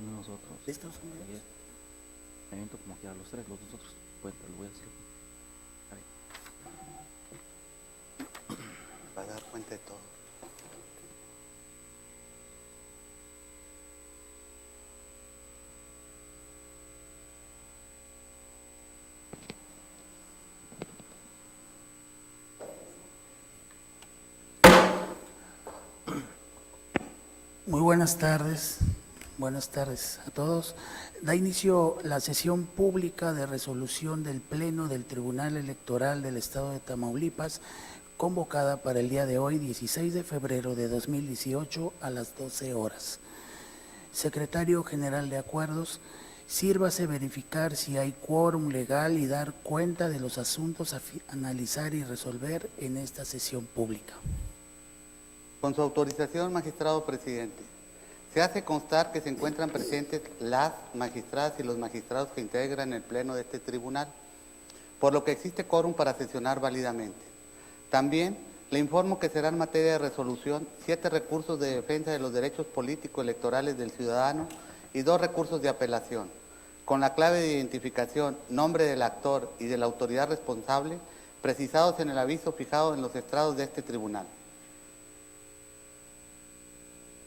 son de nosotros. ¿Listos? Así es. Me aviento como que a los tres, los dos otros cuentan, lo voy a hacer. Para dar cuenta de todo. Muy buenas tardes a todos. Da inicio la sesión pública de resolución del Pleno del Tribunal Electoral del Estado de Tamaulipas, convocada para el día de hoy, 16 de febrero de 2018, a las 12 horas. Secretario General de Acuerdos, sírvase verificar si hay quórum legal y dar cuenta de los asuntos a analizar y resolver en esta sesión pública. Con su autorización, magistrado presidente, se hace constar que se encuentran presentes las magistradas y los magistrados que integran el pleno de este tribunal, por lo que existe quórum para sesionar válidamente. También le informo que serán materia de resolución 7 recursos de defensa de los derechos políticos electorales del ciudadano y 2 recursos de apelación, con la clave de identificación, nombre del actor y de la autoridad responsable, precisados en el aviso fijado en los estrados de este tribunal.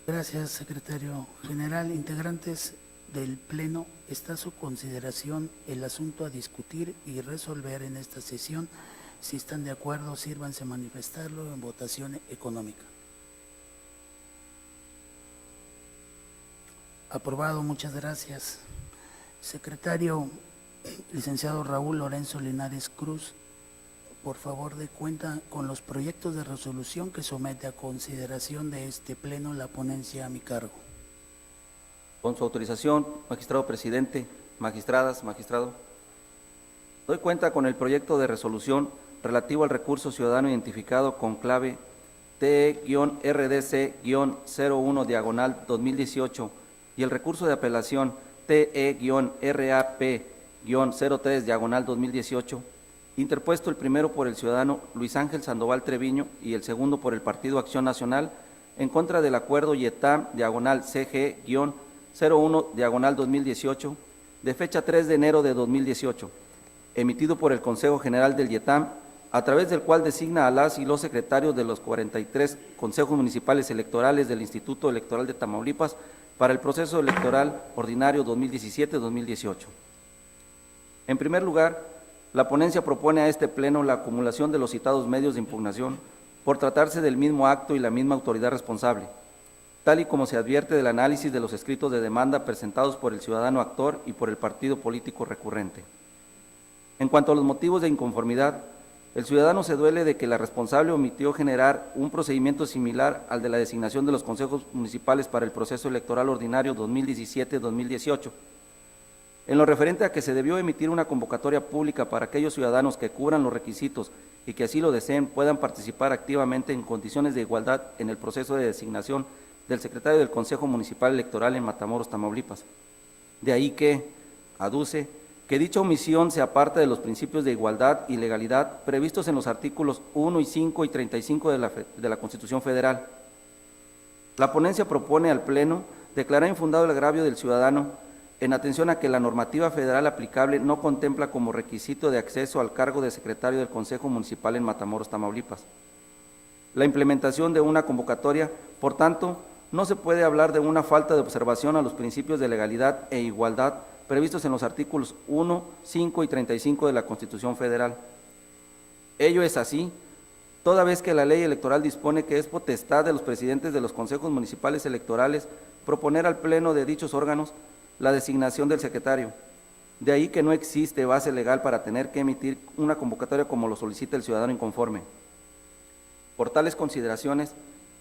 Gracias, secretario general. Integrantes del Pleno, está a su consideración el asunto a discutir y resolver en esta sesión. Si están de acuerdo, sírvanse manifestarlo en votación económica. Aprobado, muchas gracias. Secretario, licenciado Raúl Lorenzo Linares Cruz, por favor, dé cuenta con los proyectos de resolución que somete a consideración de este Pleno la ponencia a mi cargo. Con su autorización, magistrado presidente, magistradas, magistrado, doy cuenta con el proyecto de resolución relativo al recurso ciudadano identificado con clave TE-RDC-01/2018 y el recurso de apelación TE-RAP-03/2018, interpuesto el primero por el ciudadano Luis Ángel Sandoval Treviño y el segundo por el Partido Acción Nacional, en contra del acuerdo YETAM-CG-01/2018, de fecha 3 de enero de 2018, emitido por el Consejo General del YETAM, a través del cual designa a las y los secretarios de los 43 consejos municipales electorales del Instituto Electoral de Tamaulipas para el proceso electoral ordinario 2017-2018. En primer lugar, la ponencia propone a este Pleno la acumulación de los citados medios de impugnación por tratarse del mismo acto y la misma autoridad responsable, tal y como se advierte del análisis de los escritos de demanda presentados por el ciudadano actor y por el partido político recurrente. En cuanto a los motivos de inconformidad, el ciudadano se duele de que la responsable omitió generar un procedimiento similar al de la designación de los consejos municipales para el proceso electoral ordinario 2017-2018. En lo referente a que se debió emitir una convocatoria pública para aquellos ciudadanos que cubran los requisitos y que así lo deseen puedan participar activamente en condiciones de igualdad en el proceso de designación del secretario del Consejo Municipal Electoral en Matamoros, Tamaulipas. De ahí que aduce que dicha omisión se aparta de los principios de igualdad y legalidad previstos en los artículos 1 y 5 y 35 de la Constitución Federal. La ponencia propone al Pleno declarar infundado el agravio del ciudadano en atención a que la normativa federal aplicable no contempla como requisito de acceso al cargo de secretario del Consejo Municipal en Matamoros, Tamaulipas. La implementación de una convocatoria, por tanto, no se puede hablar de una falta de observación a los principios de legalidad e igualdad previstos en los artículos 1, 5 y 35 de la Constitución Federal. Ello es así, toda vez que la ley electoral dispone que es potestad de los presidentes de los consejos municipales electorales proponer al Pleno de dichos órganos la designación del secretario. De ahí que no existe base legal para tener que emitir una convocatoria como lo solicita el ciudadano inconforme. Por tales consideraciones,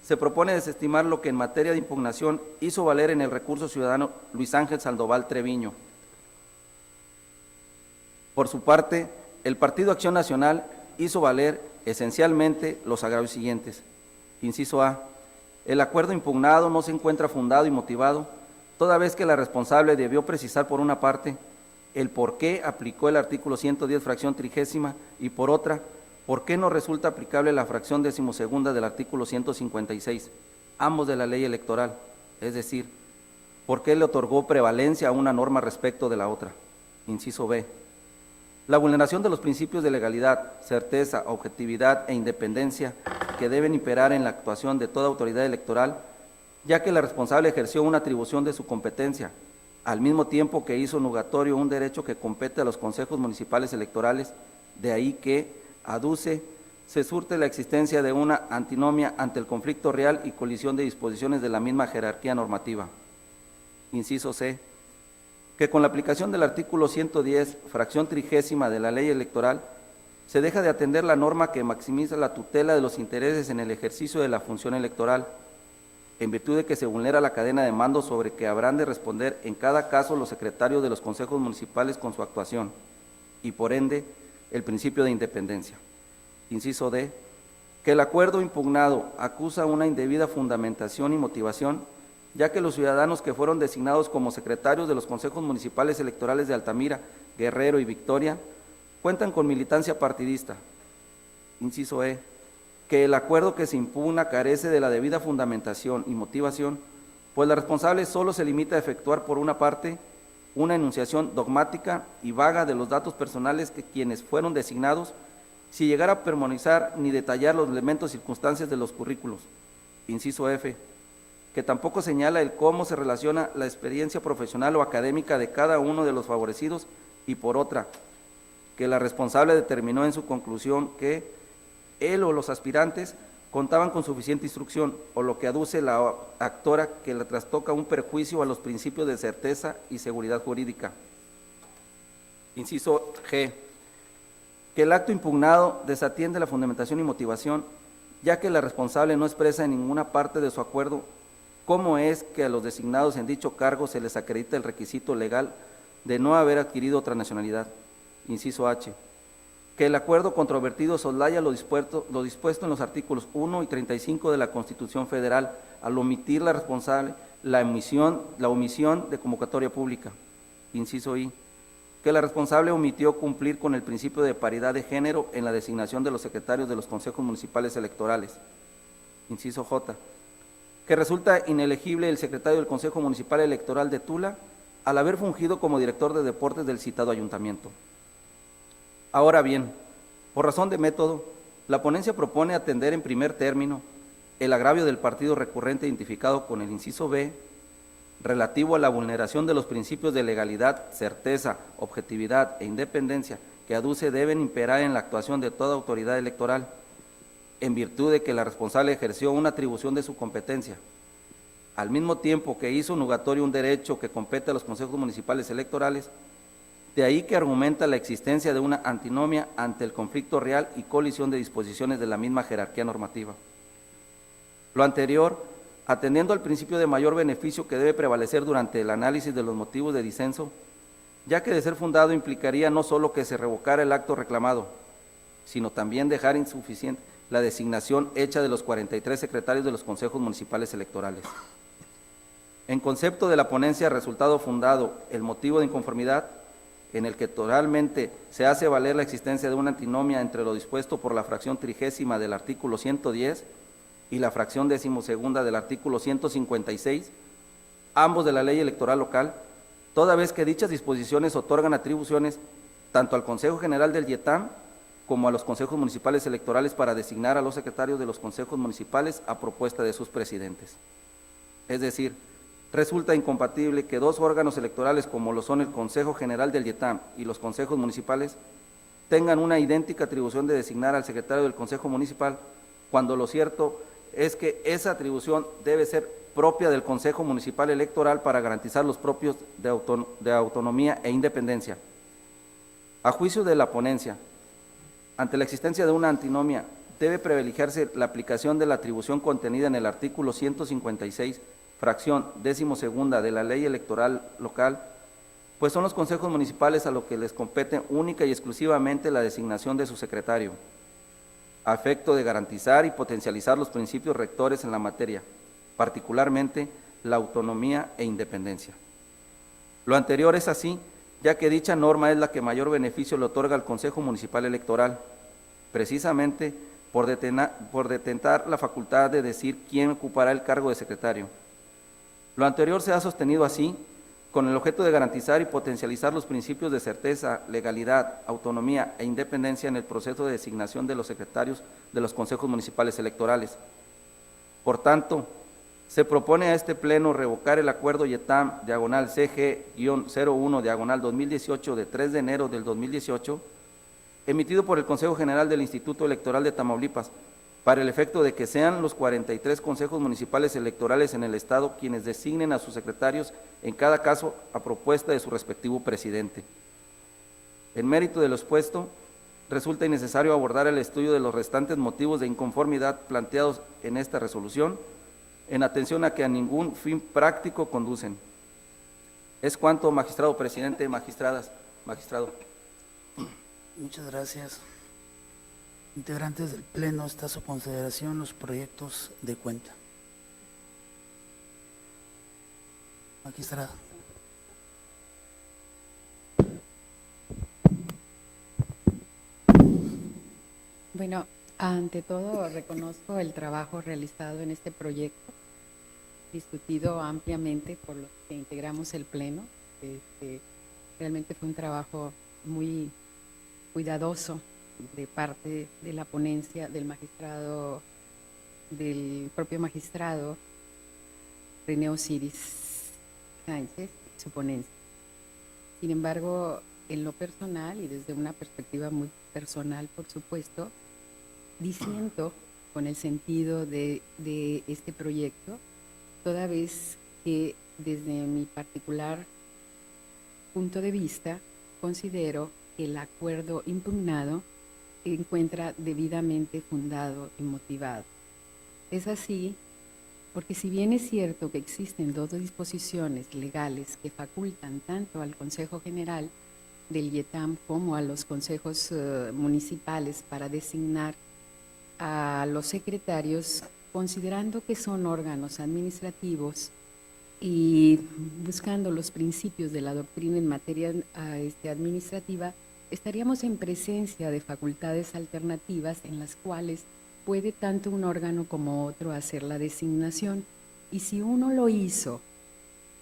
se propone desestimar lo que en materia de impugnación hizo valer en el recurso ciudadano Luis Ángel Sandoval Treviño. Por su parte, el Partido Acción Nacional hizo valer esencialmente los agravios siguientes. Inciso A. El acuerdo impugnado no se encuentra fundado y motivado, toda vez que la responsable debió precisar por una parte el por qué aplicó el artículo 110, fracción 30, y por otra, por qué no resulta aplicable la fracción 12ª del artículo 156, ambos de la ley electoral, es decir, ¿Por qué le otorgó prevalencia a una norma respecto de la otra? Inciso B. La vulneración de los principios de legalidad, certeza, objetividad e independencia que deben imperar en la actuación de toda autoridad electoral, ya que la responsable ejerció una atribución de su competencia, al mismo tiempo que hizo nugatorio un derecho que compete a los consejos municipales electorales, de ahí que, aduce, se surte la existencia de una antinomia ante el conflicto real y colisión de disposiciones de la misma jerarquía normativa. Inciso C. Que con la aplicación del artículo 110, fracción 30 de la ley electoral, se deja de atender la norma que maximiza la tutela de los intereses en el ejercicio de la función electoral, en virtud de que se vulnera la cadena de mando sobre que habrán de responder en cada caso los secretarios de los consejos municipales con su actuación, y por ende, el principio de independencia. Inciso D. Que el acuerdo impugnado acusa una indebida fundamentación y motivación, ya que los ciudadanos que fueron designados como secretarios de los consejos municipales electorales de Altamira, Guerrero y Victoria, cuentan con militancia partidista. Inciso E. Que el acuerdo que se impugna carece de la debida fundamentación y motivación, pues la responsable solo se limita a efectuar por una parte una enunciación dogmática y vaga de los datos personales que quienes fueron designados, sin llegar a pormenorizar ni detallar los elementos y circunstancias de los currículos. Inciso F. Que tampoco señala el cómo se relaciona la experiencia profesional o académica de cada uno de los favorecidos, y por otra, que la responsable determinó en su conclusión que él o los aspirantes contaban con suficiente instrucción, o lo que aduce la actora que le trastoca un perjuicio a los principios de certeza y seguridad jurídica. Inciso G. Que el acto impugnado desatiende la fundamentación y motivación, ya que la responsable no expresa en ninguna parte de su acuerdo cómo es que a los designados en dicho cargo se les acredita el requisito legal de no haber adquirido otra nacionalidad. Inciso H. Que el acuerdo controvertido soslaya lo dispuesto en los artículos 1 y 35 de la Constitución Federal, al omitir la responsable la omisión de convocatoria pública. Inciso I. Que la responsable omitió cumplir con el principio de paridad de género en la designación de los secretarios de los consejos municipales electorales. Inciso J. Que resulta inelegible el secretario del Consejo Municipal Electoral de Tula al haber fungido como director de deportes del citado ayuntamiento. Ahora bien, por razón de método, la ponencia propone atender en primer término el agravio del partido recurrente identificado con el inciso B, relativo a la vulneración de los principios de legalidad, certeza, objetividad e independencia que aduce deben imperar en la actuación de toda autoridad electoral, en virtud de que la responsable ejerció una atribución de su competencia, al mismo tiempo que hizo nugatorio un derecho que compete a los consejos municipales electorales. De ahí que argumenta la existencia de una antinomia ante el conflicto real y colisión de disposiciones de la misma jerarquía normativa. Lo anterior, atendiendo al principio de mayor beneficio que debe prevalecer durante el análisis de los motivos de disenso, ya que de ser fundado implicaría no solo que se revocara el acto reclamado, sino también dejar insuficiente la designación hecha de los 43 secretarios de los consejos municipales electorales. En concepto de la ponencia resultado fundado el motivo de inconformidad, en el que totalmente se hace valer la existencia de una antinomia entre lo dispuesto por la fracción 30 del artículo 110 y la fracción 12ª del artículo 156, ambos de la ley electoral local, toda vez que dichas disposiciones otorgan atribuciones tanto al Consejo General del YETAM como a los consejos municipales electorales para designar a los secretarios de los consejos municipales a propuesta de sus presidentes. Es decir, resulta incompatible que dos órganos electorales como lo son el Consejo General del YETAM y los consejos municipales tengan una idéntica atribución de designar al secretario del Consejo Municipal, cuando lo cierto es que esa atribución debe ser propia del Consejo Municipal Electoral para garantizar los propios de autonomía e independencia. A juicio de la ponencia, ante la existencia de una antinomia, debe privilegiarse la aplicación de la atribución contenida en el artículo 156, fracción 12ª de la ley electoral local, pues son los consejos municipales a los que les compete única y exclusivamente la designación de su secretario, a efecto de garantizar y potencializar los principios rectores en la materia, particularmente la autonomía e independencia. Lo anterior es así, ya que dicha norma es la que mayor beneficio le otorga al Consejo Municipal Electoral, precisamente por detentar la facultad de decir quién ocupará el cargo de secretario. Lo anterior se ha sostenido así con el objeto de garantizar y potencializar los principios de certeza, legalidad, autonomía e independencia en el proceso de designación de los secretarios de los consejos municipales electorales. Por tanto, se propone a este Pleno revocar el acuerdo YETAM CG-01/2018 de 3 de enero del 2018, emitido por el Consejo General del Instituto Electoral de Tamaulipas, para el efecto de que sean los 43 consejos municipales electorales en el Estado quienes designen a sus secretarios en cada caso a propuesta de su respectivo presidente. En mérito de lo expuesto, resulta innecesario abordar el estudio de los restantes motivos de inconformidad planteados en esta resolución, en atención a que a ningún fin práctico conducen. Es cuanto, magistrado presidente, magistradas, magistrado. Muchas gracias. Integrantes del Pleno, está a su consideración los proyectos de cuenta. Magistrada. Bueno, ante todo reconozco el trabajo realizado en este proyecto, discutido ampliamente por los que integramos el Pleno. Realmente fue un trabajo muy cuidadoso de parte de la ponencia del magistrado, del propio magistrado René Osiris Sánchez, su ponencia. Sin embargo, en lo personal y desde una perspectiva muy personal, por supuesto, disiento con el sentido de este proyecto, toda vez que desde mi particular punto de vista considero que el acuerdo impugnado encuentra debidamente fundado y motivado. Es así porque si bien es cierto que existen dos disposiciones legales que facultan tanto al Consejo General del YETAM como a los consejos municipales para designar a los secretarios, considerando que son órganos administrativos y buscando los principios de la doctrina en materia administrativa, estaríamos en presencia de facultades alternativas en las cuales puede tanto un órgano como otro hacer la designación. Y si uno lo hizo,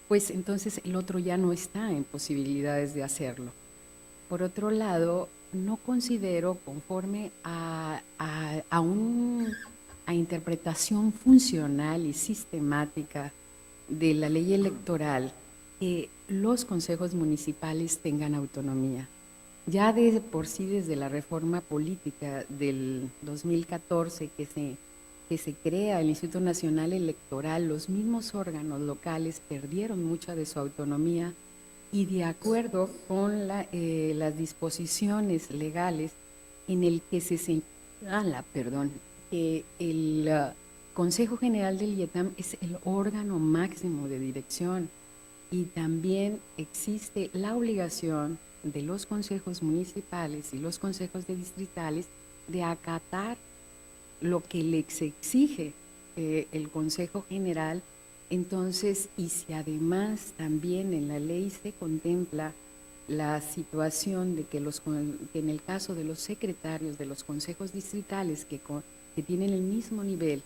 pues entonces el otro ya no está en posibilidades de hacerlo. Por otro lado, no considero, conforme a interpretación funcional y sistemática de la ley electoral, que los consejos municipales tengan autonomía. Ya de por sí, desde la reforma política del 2014 que se crea el Instituto Nacional Electoral, los mismos órganos locales perdieron mucha de su autonomía y de acuerdo con las disposiciones legales en el que se señala, que el Consejo General del YETAM es el órgano máximo de dirección y también existe la obligación de los consejos municipales y los consejos de distritales de acatar lo que les exige el Consejo General. Entonces, y si además también en la ley se contempla la situación de que en el caso de los secretarios de los consejos distritales que tienen el mismo nivel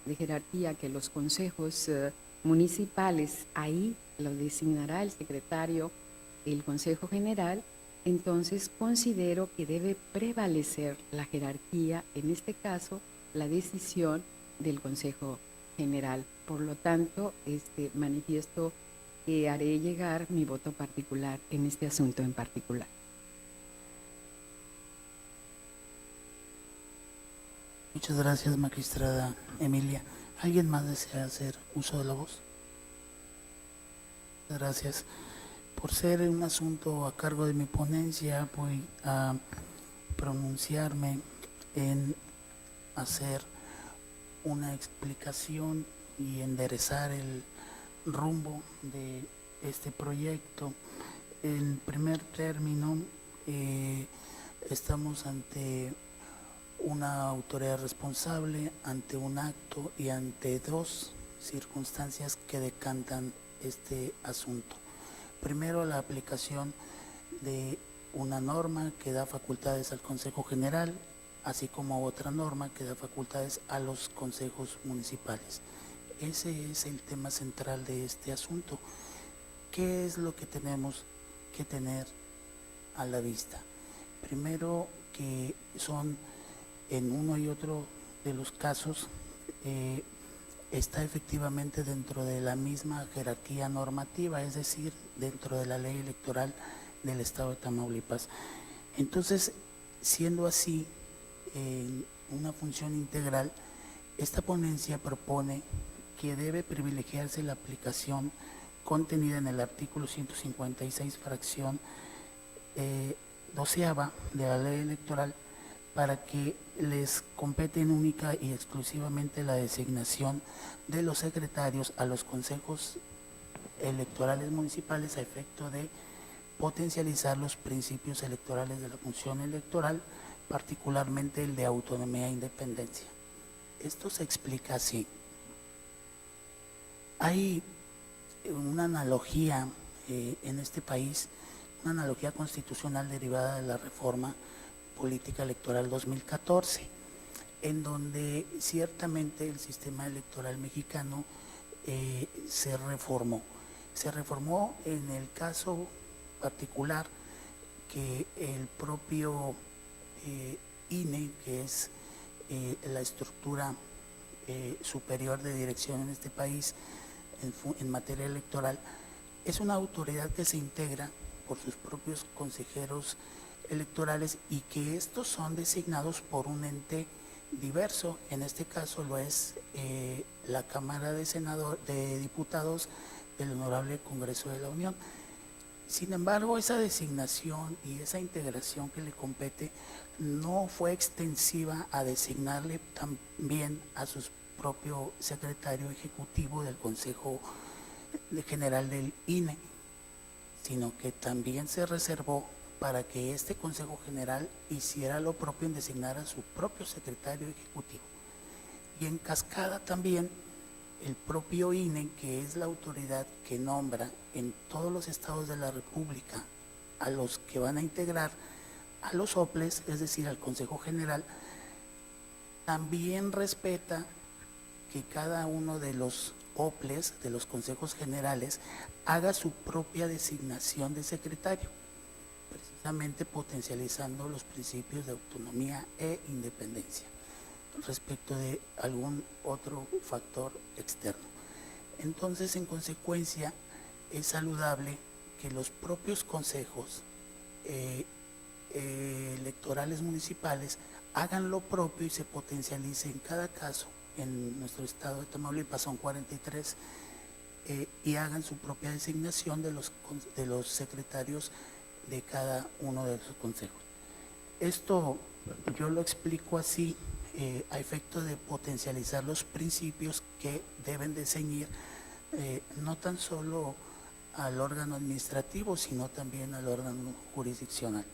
de jerarquía que los consejos municipales, ahí lo designará el secretario, el Consejo General, entonces considero que debe prevalecer la jerarquía, en este caso, la decisión del Consejo General. Por lo tanto, manifiesto que haré llegar mi voto particular en este asunto en particular. Muchas gracias, magistrada Emilia. ¿Alguien más desea hacer uso de la voz? Gracias. Por ser un asunto a cargo de mi ponencia, voy a pronunciarme en hacer una explicación y enderezar el rumbo de este proyecto. En primer término, estamos ante una autoridad responsable, ante un acto y ante dos circunstancias que decantan este asunto. Primero, la aplicación de una norma que da facultades al Consejo General, así como otra norma que da facultades a los consejos municipales. ese es el tema central de este asunto. ¿Qué es lo que tenemos que tener a la vista? Primero, que son en uno y otro de los casos está efectivamente dentro de la misma jerarquía normativa, es decir, dentro de la ley electoral del Estado de Tamaulipas. Entonces, siendo así, una función integral, esta ponencia propone que debe privilegiarse la aplicación contenida en el artículo 156, fracción 12ª de la ley electoral, para que les competen única y exclusivamente la designación de los secretarios a los consejos electorales municipales a efecto de potencializar los principios electorales de la función electoral, particularmente el de autonomía e independencia. Esto se explica así. Hay una analogía en este país, una analogía constitucional derivada de la reforma política electoral 2014, en donde ciertamente el sistema electoral mexicano se reformó. Se reformó en el caso particular que el propio INE, que es la estructura superior de dirección en este país en materia electoral, es una autoridad que se integra por sus propios consejeros electorales y que estos son designados por un ente diverso. En este caso lo es la Cámara de Diputados del Honorable Congreso de la Unión. Sin embargo, esa designación y esa integración que le compete no fue extensiva a designarle también a su propio secretario ejecutivo del Consejo General del INE, sino que también se reservó para que este Consejo General hiciera lo propio en designar a su propio secretario ejecutivo. Y en cascada también el propio INE, que es la autoridad que nombra en todos los estados de la República a los que van a integrar a los OPLES, es decir, al Consejo General, también respeta que cada uno de los OPLES, de los consejos generales, haga su propia designación de secretario, precisamente potencializando los principios de autonomía e independencia respecto de algún otro factor externo. Entonces, en consecuencia, es saludable que los propios consejos electorales municipales hagan lo propio y se potencialice en cada caso. En nuestro estado de Tamaulipas son 43 y hagan su propia designación de los secretarios de cada uno de sus consejos. Esto yo lo explico así a efecto de potencializar los principios que deben de ceñir no tan solo al órgano administrativo, sino también al órgano jurisdiccional.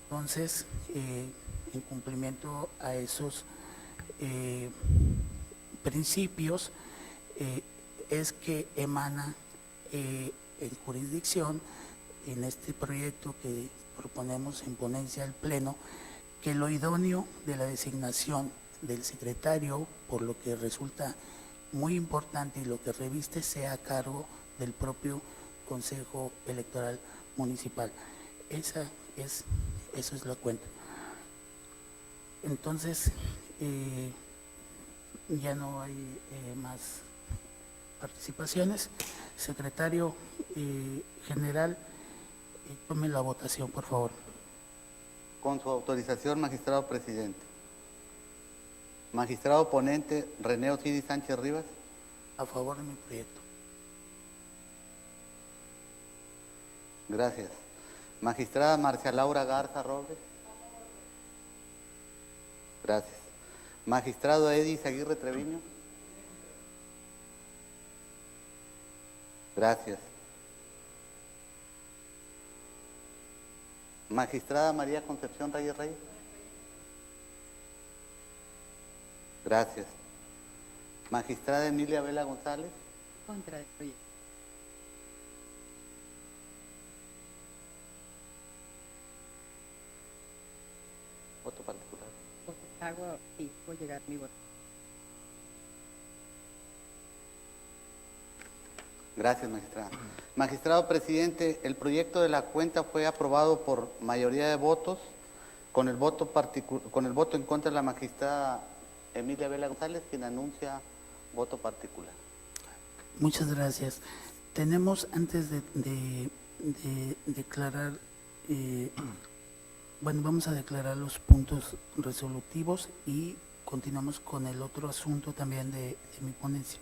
Entonces, en cumplimiento a esos principios, es que emana en jurisdicción, en este proyecto que proponemos en ponencia al Pleno, que lo idóneo de la designación del secretario, por lo que resulta muy importante y lo que reviste, sea a cargo del propio Consejo Electoral Municipal. Eso es la cuenta. Entonces, ya no hay más participaciones. Secretario General, tome la votación, por favor. Con su autorización, magistrado presidente. Magistrado ponente, René Osiris Sánchez Rivas. A favor de mi proyecto. Gracias. Magistrada Marcia Laura Garza Robles. Gracias. Magistrado Edis Aguirre Treviño. Gracias. Magistrada María Concepción Reyes Reyes. Gracias. Magistrada Emilia Vela González. Contra el proyecto. Voto particular. Hago, sí, voy a llegar mi voto. Gracias, magistrada. Magistrado presidente, el proyecto de la cuenta fue aprobado por mayoría de votos, con el voto en contra de la magistrada Emilia Vela González, quien anuncia voto particular. Muchas gracias. Tenemos, antes de declarar, bueno, vamos a declarar los puntos resolutivos y continuamos con el otro asunto también de mi ponencia.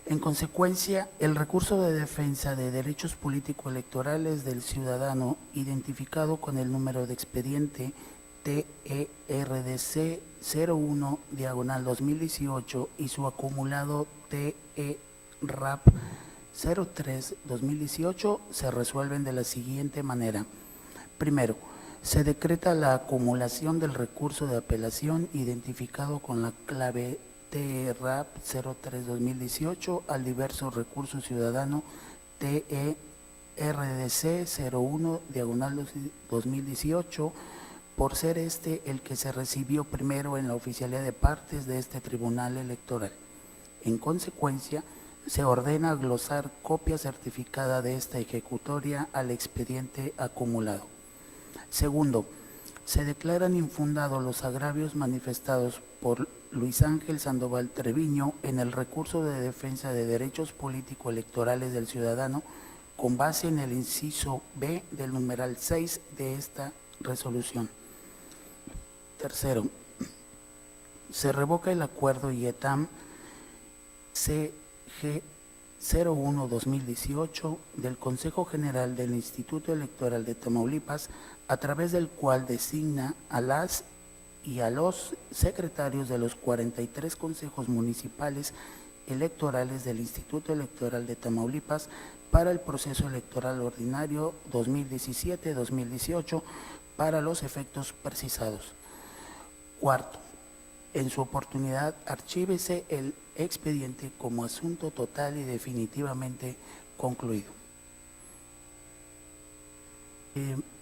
En consecuencia, el recurso de defensa de derechos político-electorales del ciudadano, identificado con el número de expediente TERDC 01/2018 y su acumulado TERAP 03/2018, se resuelven de la siguiente manera. Primero, se decreta la acumulación del recurso de apelación identificado con la clave TERAP 03/2018 al diverso recurso ciudadano TERDC 01/2018, por ser este el que se recibió primero en la oficialía de partes de este tribunal electoral. En consecuencia, se ordena glosar copia certificada de esta ejecutoria al expediente acumulado. Segundo, se declaran infundados los agravios manifestados por Luis Ángel Sandoval Treviño en el recurso de defensa de derechos político-electorales del ciudadano con base en el inciso B del numeral 6 de esta resolución. Tercero, se revoca el acuerdo IETAM CG 01/2018 del Consejo General del Instituto Electoral de Tamaulipas, a través del cual designa a las y a los secretarios de los 43 consejos municipales electorales del Instituto Electoral de Tamaulipas para el proceso electoral ordinario 2017-2018 para los efectos precisados. Cuarto, en su oportunidad archívese el expediente como asunto total y definitivamente concluido.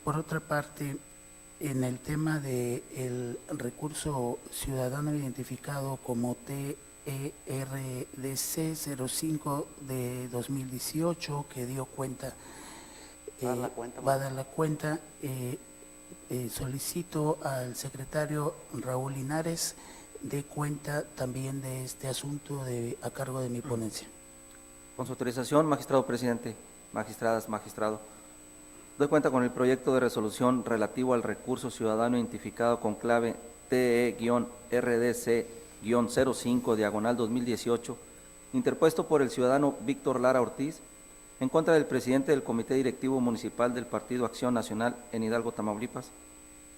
Por otra parte, en el tema del recurso ciudadano identificado como TERDC 05/2018, que dio cuenta, va a dar la cuenta, solicito al secretario Raúl Linares dé cuenta también de este asunto a cargo de mi ponencia. Con su autorización, magistrado presidente, magistradas, magistrado, doy cuenta con el proyecto de resolución relativo al recurso ciudadano identificado con clave TE-RDC-05/2018, interpuesto por el ciudadano Víctor Lara Ortiz, en contra del presidente del Comité Directivo Municipal del Partido Acción Nacional en Hidalgo, Tamaulipas,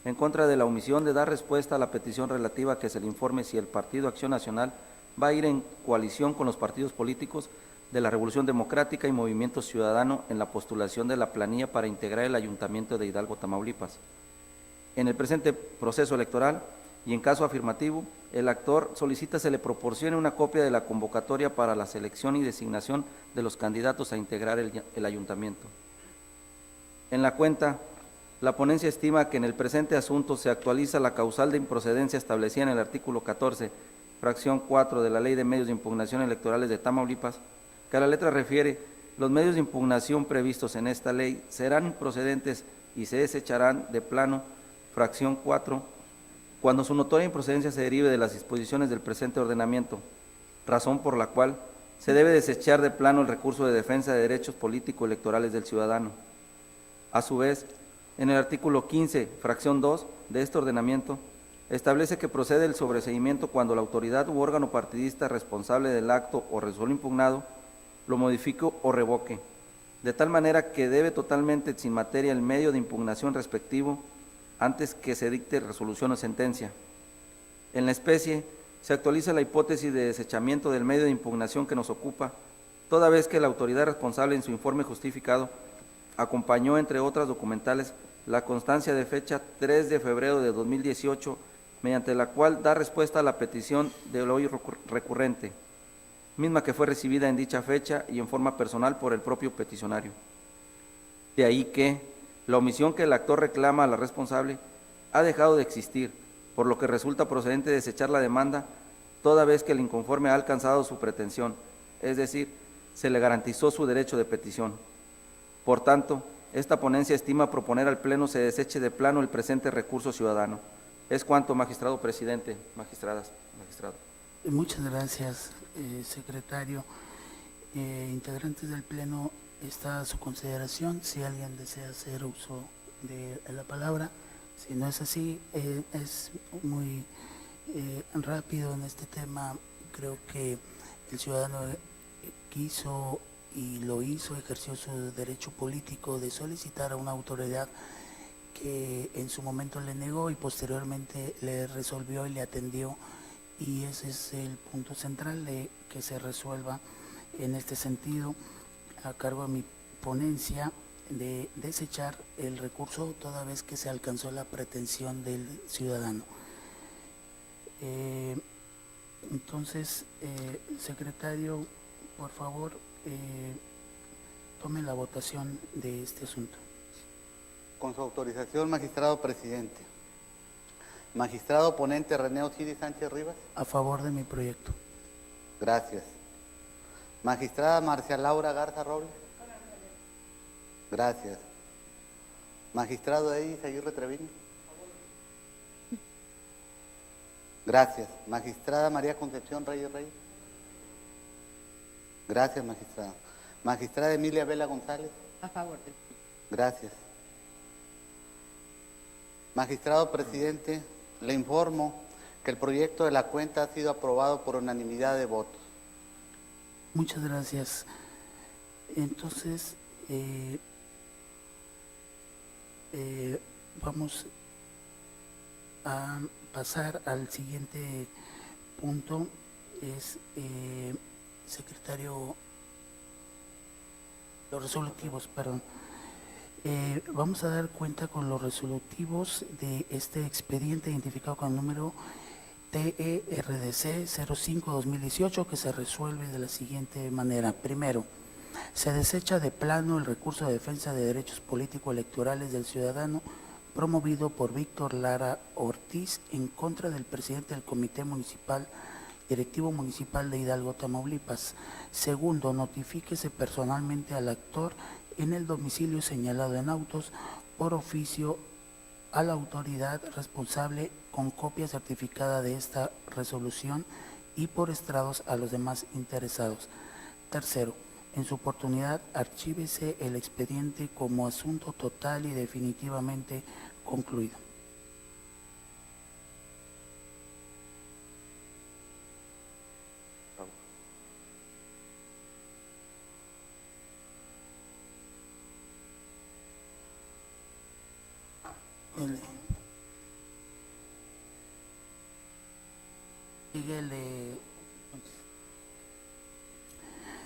en contra de la omisión de dar respuesta a la petición relativa a que se le informe si el Partido Acción Nacional va a ir en coalición con los partidos políticos de la Revolución Democrática y Movimiento Ciudadano en la postulación de la planilla para integrar el Ayuntamiento de Hidalgo, Tamaulipas. En el presente proceso electoral y en caso afirmativo, el actor solicita se le proporcione una copia de la convocatoria para la selección y designación de los candidatos a integrar el Ayuntamiento. En la cuenta, la ponencia estima que en el presente asunto se actualiza la causal de improcedencia establecida en el artículo 14, fracción 4 de la Ley de Medios de Impugnación Electorales de Tamaulipas, que a la letra refiere: los medios de impugnación previstos en esta ley serán improcedentes y se desecharán de plano, fracción 4, cuando su notoria improcedencia se derive de las disposiciones del presente ordenamiento, razón por la cual se debe desechar de plano el recurso de defensa de derechos político-electorales del ciudadano. A su vez, en el artículo 15, fracción 2 de este ordenamiento, establece que procede el sobreseimiento cuando la autoridad u órgano partidista responsable del acto o resuelvo impugnado lo modifique o revoque, de tal manera que debe totalmente sin materia el medio de impugnación respectivo antes que se dicte resolución o sentencia. En la especie, se actualiza la hipótesis de desechamiento del medio de impugnación que nos ocupa, toda vez que la autoridad responsable en su informe justificado acompañó, entre otras documentales, la constancia de fecha 3 de febrero de 2018, mediante la cual da respuesta a la petición del hoy recurrente, misma que fue recibida en dicha fecha y en forma personal por el propio peticionario. De ahí que la omisión que el actor reclama a la responsable ha dejado de existir, por lo que resulta procedente desechar la demanda toda vez que el inconforme ha alcanzado su pretensión, es decir, se le garantizó su derecho de petición. Por tanto, esta ponencia estima proponer al Pleno se deseche de plano el presente recurso ciudadano. Es cuanto, magistrado presidente, magistradas, magistrado. Muchas gracias, secretario. Integrantes del Pleno, está a su consideración. Si alguien desea hacer uso de la palabra, si no es así, es muy rápido en este tema. Creo que el ciudadano quiso y lo hizo, ejerció su derecho político de solicitar a una autoridad que en su momento le negó y posteriormente le resolvió y le atendió, y ese es el punto central de que se resuelva en este sentido, a cargo de mi ponencia, de desechar el recurso toda vez que se alcanzó la pretensión del ciudadano. Entonces, secretario, por favor, tome la votación de este asunto. Con su autorización, magistrado presidente. Magistrado ponente René Osiris Sánchez Rivas. A favor de mi proyecto. Gracias. Magistrada Marcia Laura Garza Robles. Gracias. Magistrado Edis Aguirre Treviño. Gracias. Magistrada María Concepción Reyes Reyes. Gracias, magistrada. Magistrada Emilia Vela González. A favor del Gracias. Magistrado presidente, le informo que el proyecto de la cuenta ha sido aprobado por unanimidad de votos. Muchas gracias. Entonces, vamos a pasar al siguiente punto. Es, secretario, los resolutivos, perdón. Vamos a dar cuenta con los resolutivos de este expediente identificado con el número TERDC 05-2018, que se resuelve de la siguiente manera. Primero, se desecha de plano el recurso de defensa de derechos político-electorales del ciudadano promovido por Víctor Lara Ortiz en contra del presidente del Comité Municipal, Directivo Municipal de Hidalgo, Tamaulipas. Segundo, notifíquese personalmente al actor en el domicilio señalado en autos por oficio a la autoridad responsable con copia certificada de esta resolución y por estrados a los demás interesados. Tercero, en su oportunidad archívese el expediente como asunto total y definitivamente concluido.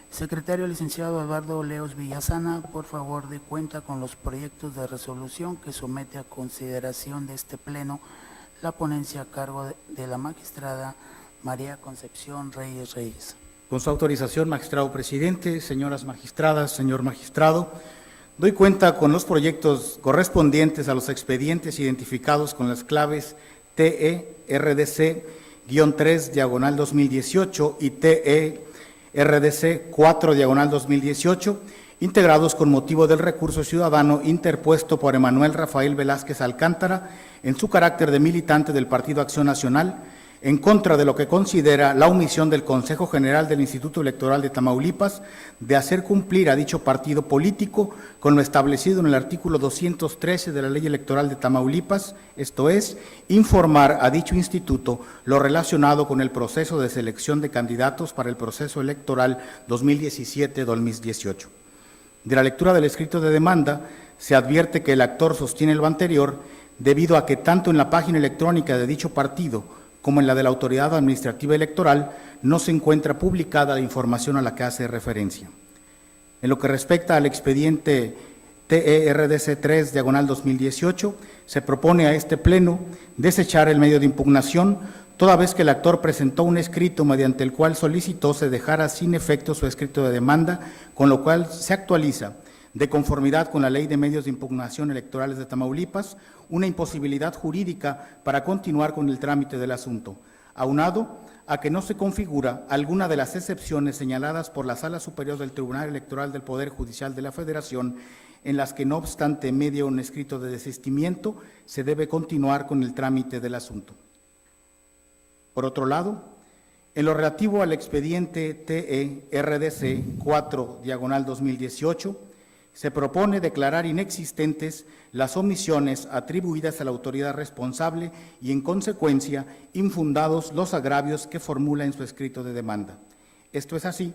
Secretario licenciado Eduardo Leos Villasana, por favor dé cuenta con los proyectos de resolución que somete a consideración de este Pleno la ponencia a cargo de la magistrada María Concepción Reyes Reyes. Con su autorización, magistrado presidente, señoras magistradas, señor magistrado, doy cuenta con los proyectos correspondientes a los expedientes identificados con las claves TERDC-3/2018 y TERDC-4/2018, integrados con motivo del recurso ciudadano interpuesto por Emanuel Rafael Velázquez Alcántara en su carácter de militante del Partido Acción Nacional, en contra de lo que considera la omisión del Consejo General del Instituto Electoral de Tamaulipas de hacer cumplir a dicho partido político con lo establecido en el artículo 213 de la Ley Electoral de Tamaulipas, esto es, informar a dicho instituto lo relacionado con el proceso de selección de candidatos para el proceso electoral 2017-2018. De la lectura del escrito de demanda, se advierte que el actor sostiene lo anterior debido a que tanto en la página electrónica de dicho partido como en la de la Autoridad Administrativa Electoral, no se encuentra publicada la información a la que hace referencia. En lo que respecta al expediente TERDC 3/2018, se propone a este Pleno desechar el medio de impugnación, toda vez que el actor presentó un escrito mediante el cual solicitó se dejara sin efecto su escrito de demanda, con lo cual se actualiza, de conformidad con la Ley de Medios de Impugnación Electorales de Tamaulipas, una imposibilidad jurídica para continuar con el trámite del asunto. aunado a que no se configura alguna de las excepciones señaladas por la Sala Superior del Tribunal Electoral del Poder Judicial de la Federación, en las que, no obstante, medio un escrito de desistimiento, se debe continuar con el trámite del asunto. Por otro lado, en lo relativo al expediente TE-RDC 4/2018, se propone declarar inexistentes las omisiones atribuidas a la autoridad responsable y, en consecuencia, infundados los agravios que formula en su escrito de demanda. Esto es así,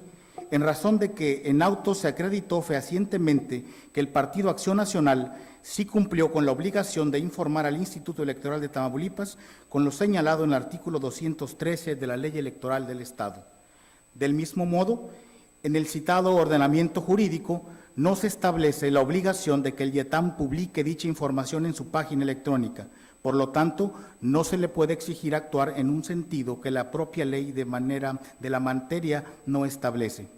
en razón de que en auto se acreditó fehacientemente que el Partido Acción Nacional sí cumplió con la obligación de informar al Instituto Electoral de Tamaulipas con lo señalado en el artículo 213 de la Ley Electoral del Estado. Del mismo modo, en el citado ordenamiento jurídico no se establece la obligación de que el IETAM publique dicha información en su página electrónica. Por lo tanto, no se le puede exigir actuar en un sentido que la propia ley de la materia no establece.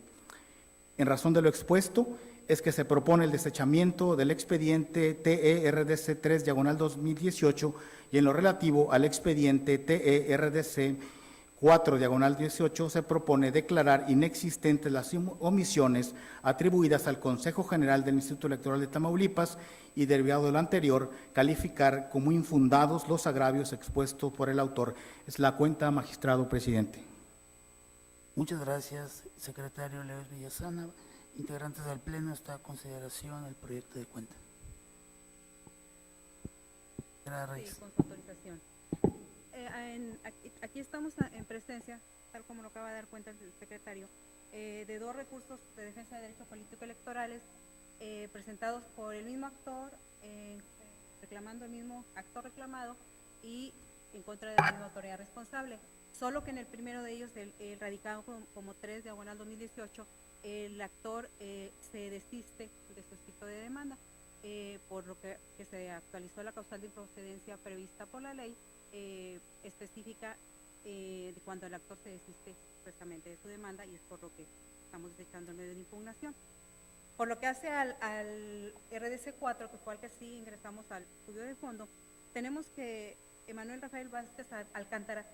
En razón de lo expuesto, es que se propone el desechamiento del expediente TE-RDC 3/2018 y en lo relativo al expediente TE-RDC 4/18 se propone declarar inexistentes las omisiones atribuidas al Consejo General del Instituto Electoral de Tamaulipas y, derivado de lo anterior, calificar como infundados los agravios expuestos por el autor. Es la cuenta, magistrado presidente. Muchas gracias, secretario Leves Villasana. Integrantes del Pleno, está a consideración el proyecto de cuenta. Sí, con su autorización. Aquí estamos en presencia, tal como lo acaba de dar cuenta el secretario, de dos recursos de defensa de derechos políticos electorales presentados por el mismo actor, reclamando el mismo actor reclamado y en contra de la misma autoridad responsable. Solo que en el primero de ellos, el radicado como 3/2018, el actor se desiste de su escrito de demanda, por lo que se actualizó la causal de improcedencia prevista por la ley específica de cuando el actor se desiste expresamente de su demanda, y es por lo que estamos desechando el medio de impugnación. Por lo que hace al RDC 4, que fue al que sí ingresamos al estudio de fondo, tenemos que Emanuel Rafael Vázquez Alcántara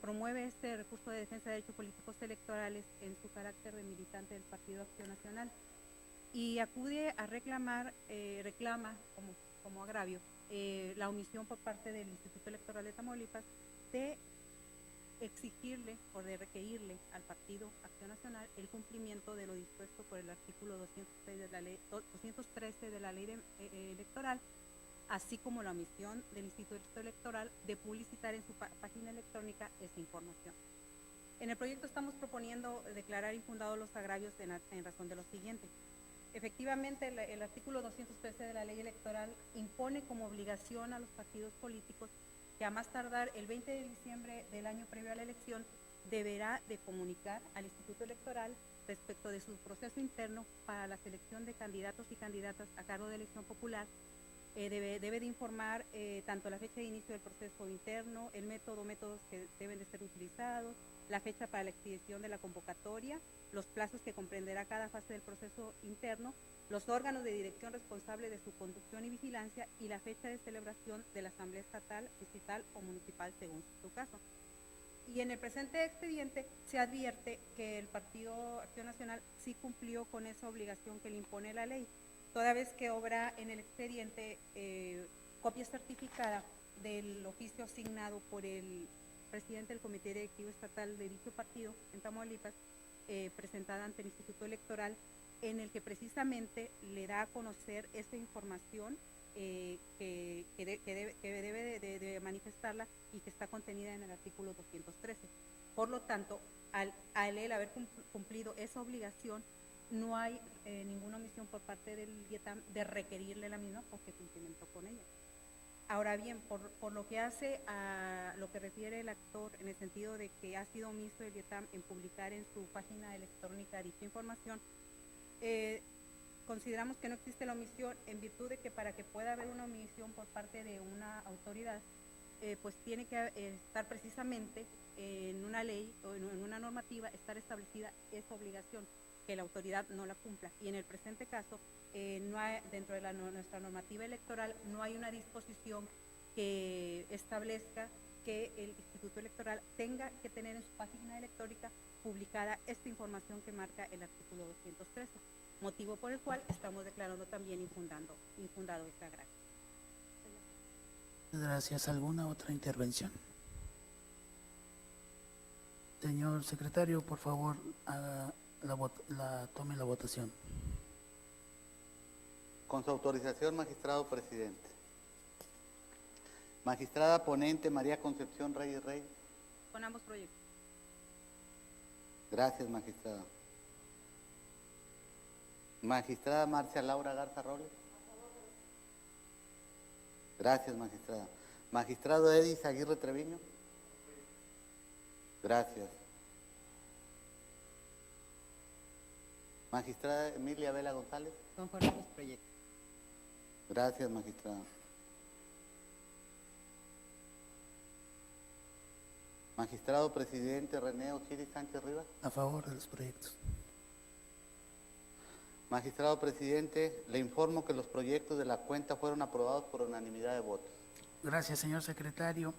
promueve este recurso de defensa de derechos políticos electorales en su carácter de militante del Partido Acción Nacional y acude a reclama como agravio la omisión por parte del Instituto Electoral de Tamaulipas de exigirle o de requerirle al Partido Acción Nacional el cumplimiento de lo dispuesto por el artículo 213 de la ley electoral, así como la omisión del Instituto Electoral de publicitar en su página electrónica esta información. En el proyecto estamos proponiendo declarar infundados los agravios en razón de lo siguiente. Efectivamente, el artículo 213 de la ley electoral impone como obligación a los partidos políticos que a más tardar el 20 de diciembre del año previo a la elección deberá de comunicar al Instituto Electoral respecto de su proceso interno para la selección de candidatos y candidatas a cargo de elección popular. Debe de informar tanto la fecha de inicio del proceso interno, el métodos que deben de ser utilizados, la fecha para la expedición de la convocatoria, los plazos que comprenderá cada fase del proceso interno, los órganos de dirección responsables de su conducción y vigilancia y la fecha de celebración de la Asamblea Estatal, Distrital o Municipal según su caso. Y en el presente expediente se advierte que el Partido Acción Nacional sí cumplió con esa obligación que le impone la ley, toda vez que obra en el expediente copia certificada del oficio asignado por el presidente del Comité Directivo Estatal de dicho partido en Tamaulipas, presentada ante el Instituto Electoral, en el que precisamente le da a conocer esta información que debe de manifestarla y que está contenida en el artículo 213. Por lo tanto, al él haber cumplido esa obligación, no hay ninguna omisión por parte del IETAM de requerirle la misma porque cumplimentó con ella. Ahora bien, por lo que hace a lo que refiere el actor, en el sentido de que ha sido omiso el IETAM en publicar en su página electrónica dicha información, consideramos que no existe la omisión en virtud de que para que pueda haber una omisión por parte de una autoridad, pues tiene que estar precisamente en una ley o en una normativa, estar establecida esa obligación, que la autoridad no la cumpla. Y en el presente caso, no hay, dentro de nuestra normativa electoral, no hay una disposición que establezca que el Instituto Electoral tenga que tener en su página electrónica publicada esta información que marca el artículo 213, motivo por el cual estamos declarando también infundado este agravio. Gracias. ¿Alguna otra intervención? Señor secretario, por favor, tome la votación. Con su autorización, magistrado presidente. Magistrada ponente María Concepción Reyes Reyes. Con ambos proyectos. Gracias, magistrada. Magistrada Marcia Laura Garza Robles. Gracias, magistrada. Magistrado Edis Aguirre Treviño. Gracias. Magistrada Emilia Vela González. Conforme a los proyectos. Gracias, magistrada. Magistrado presidente René Osiris Sánchez Rivas. A favor de los proyectos. Magistrado presidente, le informo que los proyectos de la cuenta fueron aprobados por unanimidad de votos. Gracias, señor secretario.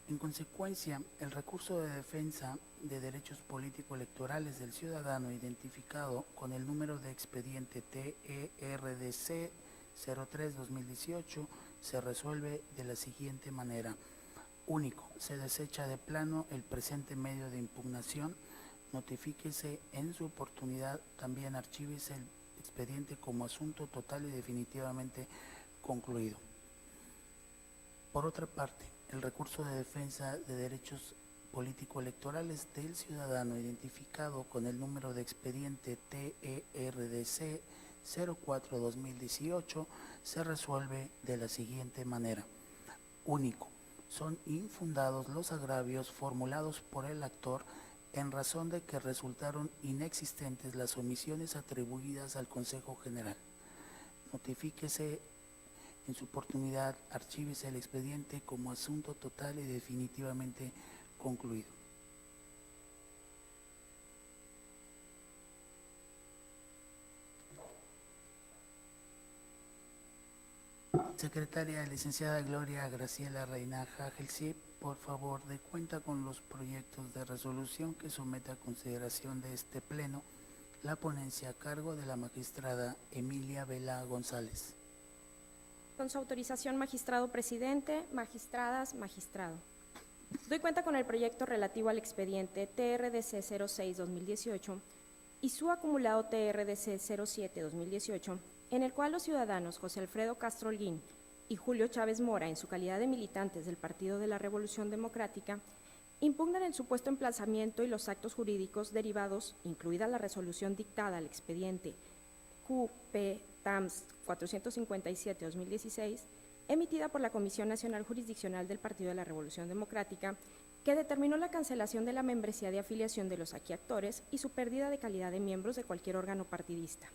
En consecuencia, el recurso de defensa de derechos político-electorales del ciudadano identificado con el número de expediente TERDC 03-2018 se resuelve de la siguiente manera. Único, se desecha de plano el presente medio de impugnación, notifíquese en su oportunidad, también archívese el expediente como asunto total y definitivamente concluido. Por otra parte, el recurso de defensa de derechos político-electorales del ciudadano identificado con el número de expediente TERDC 04-2018 se resuelve de la siguiente manera. Único, son infundados los agravios formulados por el actor en razón de que resultaron inexistentes las omisiones atribuidas al Consejo General. Notifíquese en su oportunidad, archívese el expediente como asunto total y definitivamente concluido. Secretaria licenciada Gloria Graciela Reina Hagelsi, por favor, dé cuenta con los proyectos de resolución que someta a consideración de este Pleno la ponencia a cargo de la magistrada Emilia Vela González. Con su autorización, magistrado presidente, magistradas, magistrado. Doy cuenta con el proyecto relativo al expediente TRDC 06-2018 y su acumulado TRDC 07-2018, en el cual los ciudadanos José Alfredo Castro Holguín y Julio Chávez Mora, en su calidad de militantes del Partido de la Revolución Democrática, impugnan el supuesto emplazamiento y los actos jurídicos derivados, incluida la resolución dictada al expediente QP-TAMS 457-2016, emitida por la Comisión Nacional Jurisdiccional del Partido de la Revolución Democrática, que determinó la cancelación de la membresía de afiliación de los aquí actores y su pérdida de calidad de miembros de cualquier órgano partidista.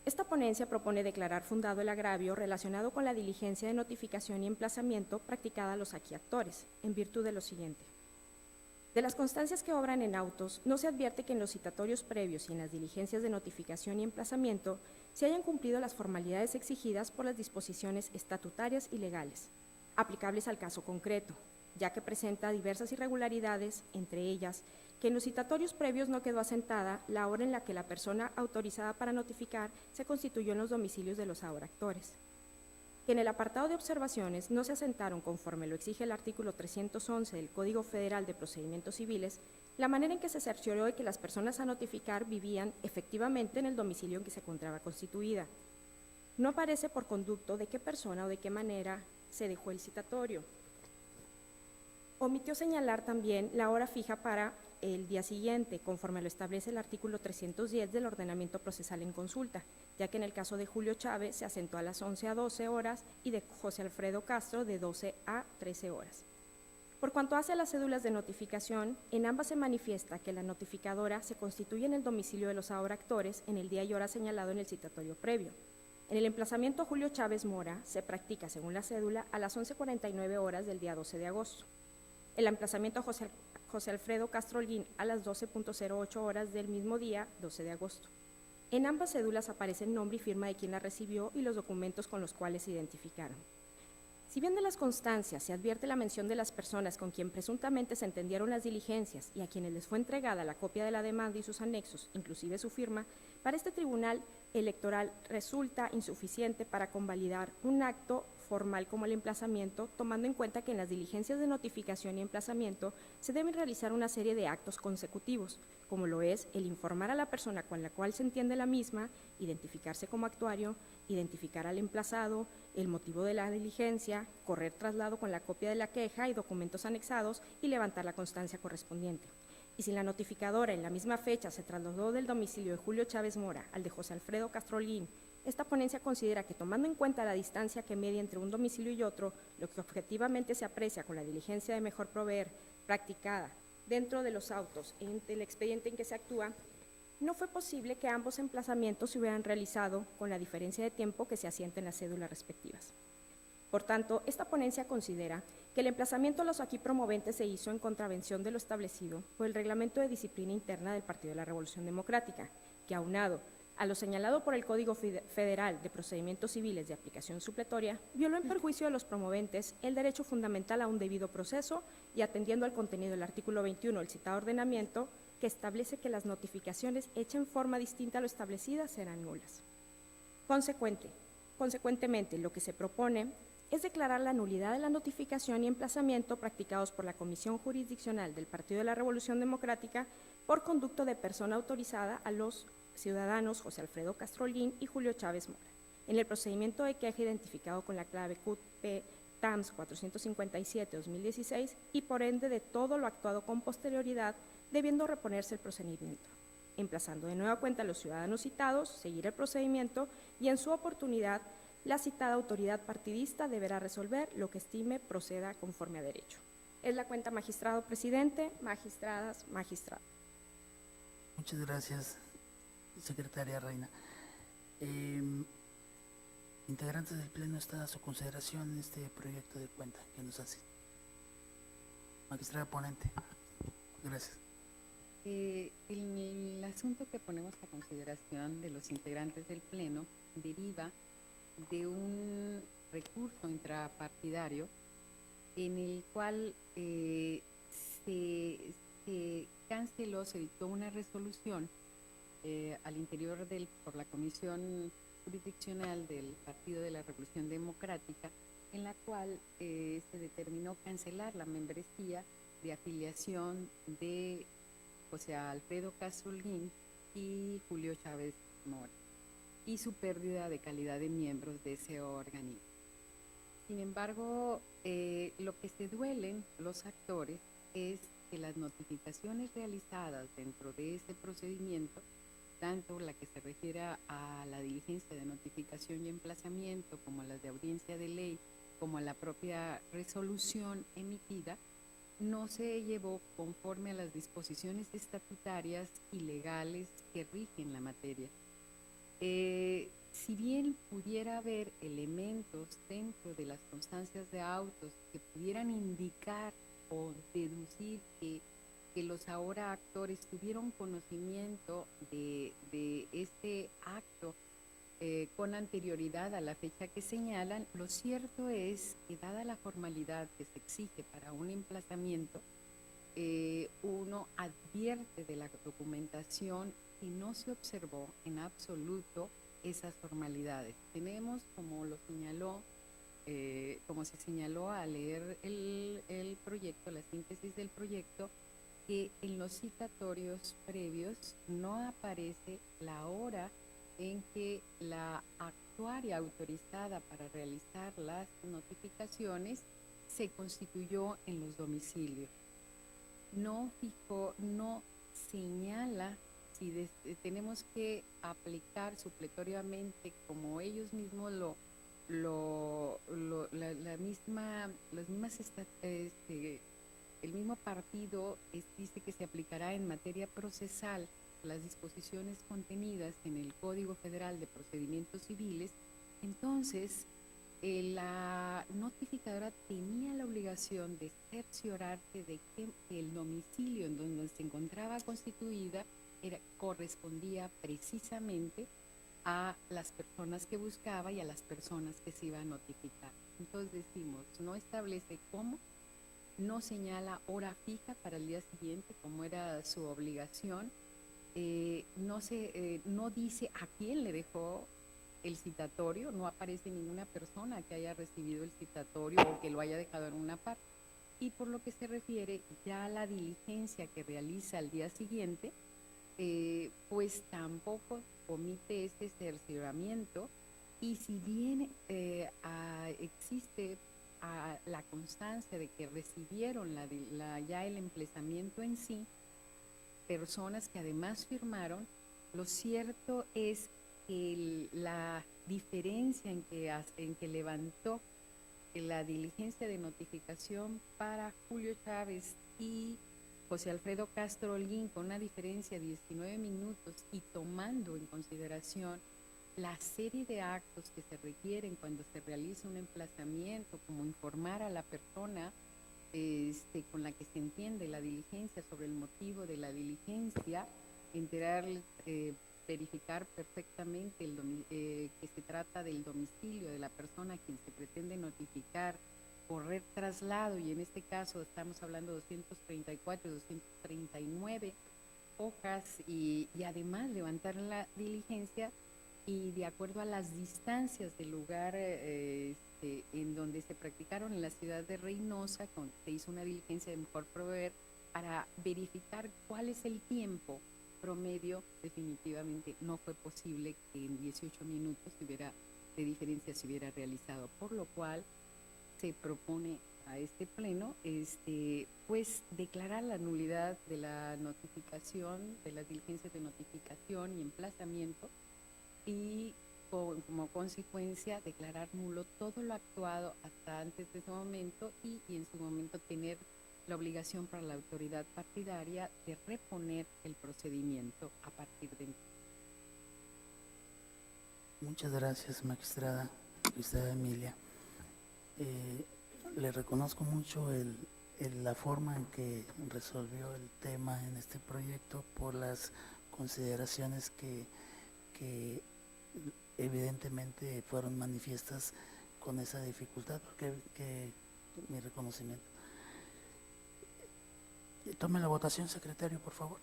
Esta ponencia propone declarar fundado el agravio relacionado con la diligencia de notificación y emplazamiento practicada a los aquí actores, en virtud de lo siguiente. De las constancias que obran en autos, no se advierte que en los citatorios previos y en las diligencias de notificación y emplazamiento se hayan cumplido las formalidades exigidas por las disposiciones estatutarias y legales, aplicables al caso concreto, ya que presenta diversas irregularidades, entre ellas que en los citatorios previos no quedó asentada la hora en la que la persona autorizada para notificar se constituyó en los domicilios de los ahora actores, que en el apartado de observaciones no se asentaron conforme lo exige el artículo 311 del Código Federal de Procedimientos Civiles, la manera en que se cercioró de que las personas a notificar vivían efectivamente en el domicilio en que se encontraba constituida. No aparece por conducto de qué persona o de qué manera se dejó el citatorio. Omitió señalar también la hora fija para el día siguiente, conforme lo establece el artículo 310 del ordenamiento procesal en consulta, ya que en el caso de Julio Chávez se asentó a las 11 a 12 horas y de José Alfredo Castro de 12 a 13 horas. Por cuanto hace a las cédulas de notificación, en ambas se manifiesta que la notificadora se constituye en el domicilio de los ahora actores en el día y hora señalado en el citatorio previo. En el emplazamiento Julio Chávez Mora se practica, según la cédula, a las 11:49 horas del día 12 de agosto. El emplazamiento José Alfredo Castro Holguín a las 12:08 horas del mismo día, 12 de agosto. En ambas cédulas aparecen nombre y firma de quien la recibió y los documentos con los cuales se identificaron. Si bien de las constancias se advierte la mención de las personas con quien presuntamente se entendieron las diligencias y a quienes les fue entregada la copia de la demanda y sus anexos, inclusive su firma, para este tribunal electoral resulta insuficiente para convalidar un acto formal como el emplazamiento, tomando en cuenta que en las diligencias de notificación y emplazamiento se deben realizar una serie de actos consecutivos, como lo es el informar a la persona con la cual se entiende la misma, identificarse como actuario, identificar al emplazado, el motivo de la diligencia, correr traslado con la copia de la queja y documentos anexados y levantar la constancia correspondiente. Y si la notificadora en la misma fecha se trasladó del domicilio de Julio Chávez Mora al de José Alfredo Castrolín, esta ponencia considera que, tomando en cuenta la distancia que media entre un domicilio y otro, lo que objetivamente se aprecia con la diligencia de mejor proveer practicada dentro de los autos en el expediente en que se actúa, no fue posible que ambos emplazamientos se hubieran realizado con la diferencia de tiempo que se asienta en las cédulas respectivas. Por tanto, esta ponencia considera que el emplazamiento de los aquí promoventes se hizo en contravención de lo establecido por el Reglamento de Disciplina Interna del Partido de la Revolución Democrática, que, aunado a lo señalado por el Código Federal de Procedimientos Civiles de Aplicación Supletoria, violó en perjuicio de los promoventes el derecho fundamental a un debido proceso y atendiendo al contenido del artículo 21 del citado ordenamiento, que establece que las notificaciones hechas en forma distinta a lo establecida serán nulas. Consecuentemente, lo que se propone es declarar la nulidad de la notificación y emplazamiento practicados por la Comisión Jurisdiccional del Partido de la Revolución Democrática por conducto de persona autorizada a los ciudadanos José Alfredo Castrolín y Julio Chávez Mora, en el procedimiento de queja identificado con la clave CUT-P TAMS 457-2016 y por ende de todo lo actuado con posterioridad, debiendo reponerse el procedimiento, emplazando de nueva cuenta a los ciudadanos citados, seguir el procedimiento y en su oportunidad la citada autoridad partidista deberá resolver lo que estime proceda conforme a derecho. Es la cuenta, magistrado presidente, magistradas, magistrados. Muchas gracias, secretaria Reina. Integrantes del Pleno, está a su consideración este proyecto de cuenta que nos hace. Magistrada ponente, gracias. El asunto que ponemos a consideración de los integrantes del Pleno deriva de un recurso intrapartidario en el cual se canceló, se dictó una resolución al interior por la Comisión Jurisdiccional del Partido de la Revolución Democrática, en la cual se determinó cancelar la membresía de afiliación de José Alfredo Castrolín y Julio Chávez Mora, y su pérdida de calidad de miembros de ese organismo. Sin embargo, lo que se duelen los actores es que las notificaciones realizadas dentro de ese procedimiento, tanto la que se refiere a la diligencia de notificación y emplazamiento, como las de audiencia de ley, como a la propia resolución emitida, no se llevó conforme a las disposiciones estatutarias y legales que rigen la materia. Si bien pudiera haber elementos dentro de las constancias de autos que pudieran indicar o deducir que los ahora actores tuvieron conocimiento de este acto con anterioridad a la fecha que señalan, lo cierto es que, dada la formalidad que se exige para un emplazamiento, uno advierte de la documentación y no se observó en absoluto esas formalidades. Tenemos, como se señaló al leer el proyecto, la síntesis del proyecto, que en los citatorios previos no aparece la hora en que la actuaria autorizada para realizar las notificaciones se constituyó en los domicilios. No señala si tenemos que aplicar supletoriamente, como ellos mismos el mismo partido dice que se aplicará en materia procesal las disposiciones contenidas en el Código Federal de Procedimientos Civiles. Entonces, la notificadora tenía la obligación de cerciorarse de que el domicilio en donde se encontraba constituida correspondía precisamente a las personas que buscaba y a las personas que se iba a notificar. Entonces decimos, no establece cómo, no señala hora fija para el día siguiente, como era su obligación, no dice a quién le dejó el citatorio, no aparece ninguna persona que haya recibido el citatorio o que lo haya dejado en una parte. Y por lo que se refiere ya a la diligencia que realiza al día siguiente, pues tampoco omite este cercioramiento, y si bien existe la constancia de que recibieron ya el emplazamiento en sí, personas que además firmaron, lo cierto es que la diferencia en que levantó la diligencia de notificación para Julio Chávez y José Alfredo Castro Holguín, con una diferencia de 19 minutos, y tomando en consideración la serie de actos que se requieren cuando se realiza un emplazamiento, como informar a la persona con la que se entiende la diligencia sobre el motivo de la diligencia, verificar perfectamente que se trata del domicilio de la persona a quien se pretende notificar, correr traslado, y en este caso estamos hablando de 234 y 239 hojas, y además levantar la diligencia, y de acuerdo a las distancias del lugar en donde se practicaron en la ciudad de Reynosa, se hizo una diligencia de mejor proveer para verificar cuál es el tiempo promedio. Definitivamente no fue posible que en 18 minutos de diferencia se hubiera realizado, por lo cual se propone a este pleno pues declarar la nulidad de la notificación, de las diligencias de notificación y emplazamiento, y como consecuencia declarar nulo todo lo actuado hasta antes de ese momento, y en su momento tener la obligación para la autoridad partidaria de reponer el procedimiento a partir de entonces. Muchas gracias, magistrada Emilia. Le reconozco mucho la forma en que resolvió el tema en este proyecto, por las consideraciones que evidentemente fueron manifiestas con esa dificultad, porque mi reconocimiento. Tome la votación, secretario, por favor.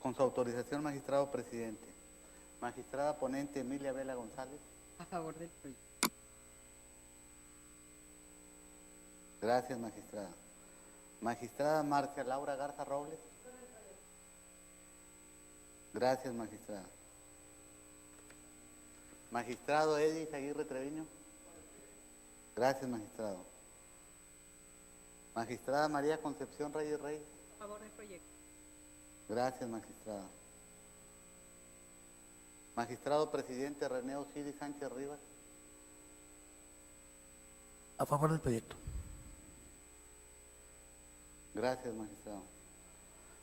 Con su autorización, magistrado presidente. Magistrada ponente Emilia Vela González. A favor del proyecto. Gracias, magistrada. Magistrada Marcia Laura Garza Robles. Gracias, magistrada. Magistrado Edis Aguirre Treviño. Gracias, magistrado. Magistrada María Concepción Reyes Reyes. A favor del proyecto. Gracias, magistrada. Magistrado presidente René Osiris Sánchez Rivas. A favor del proyecto. Gracias, magistrado.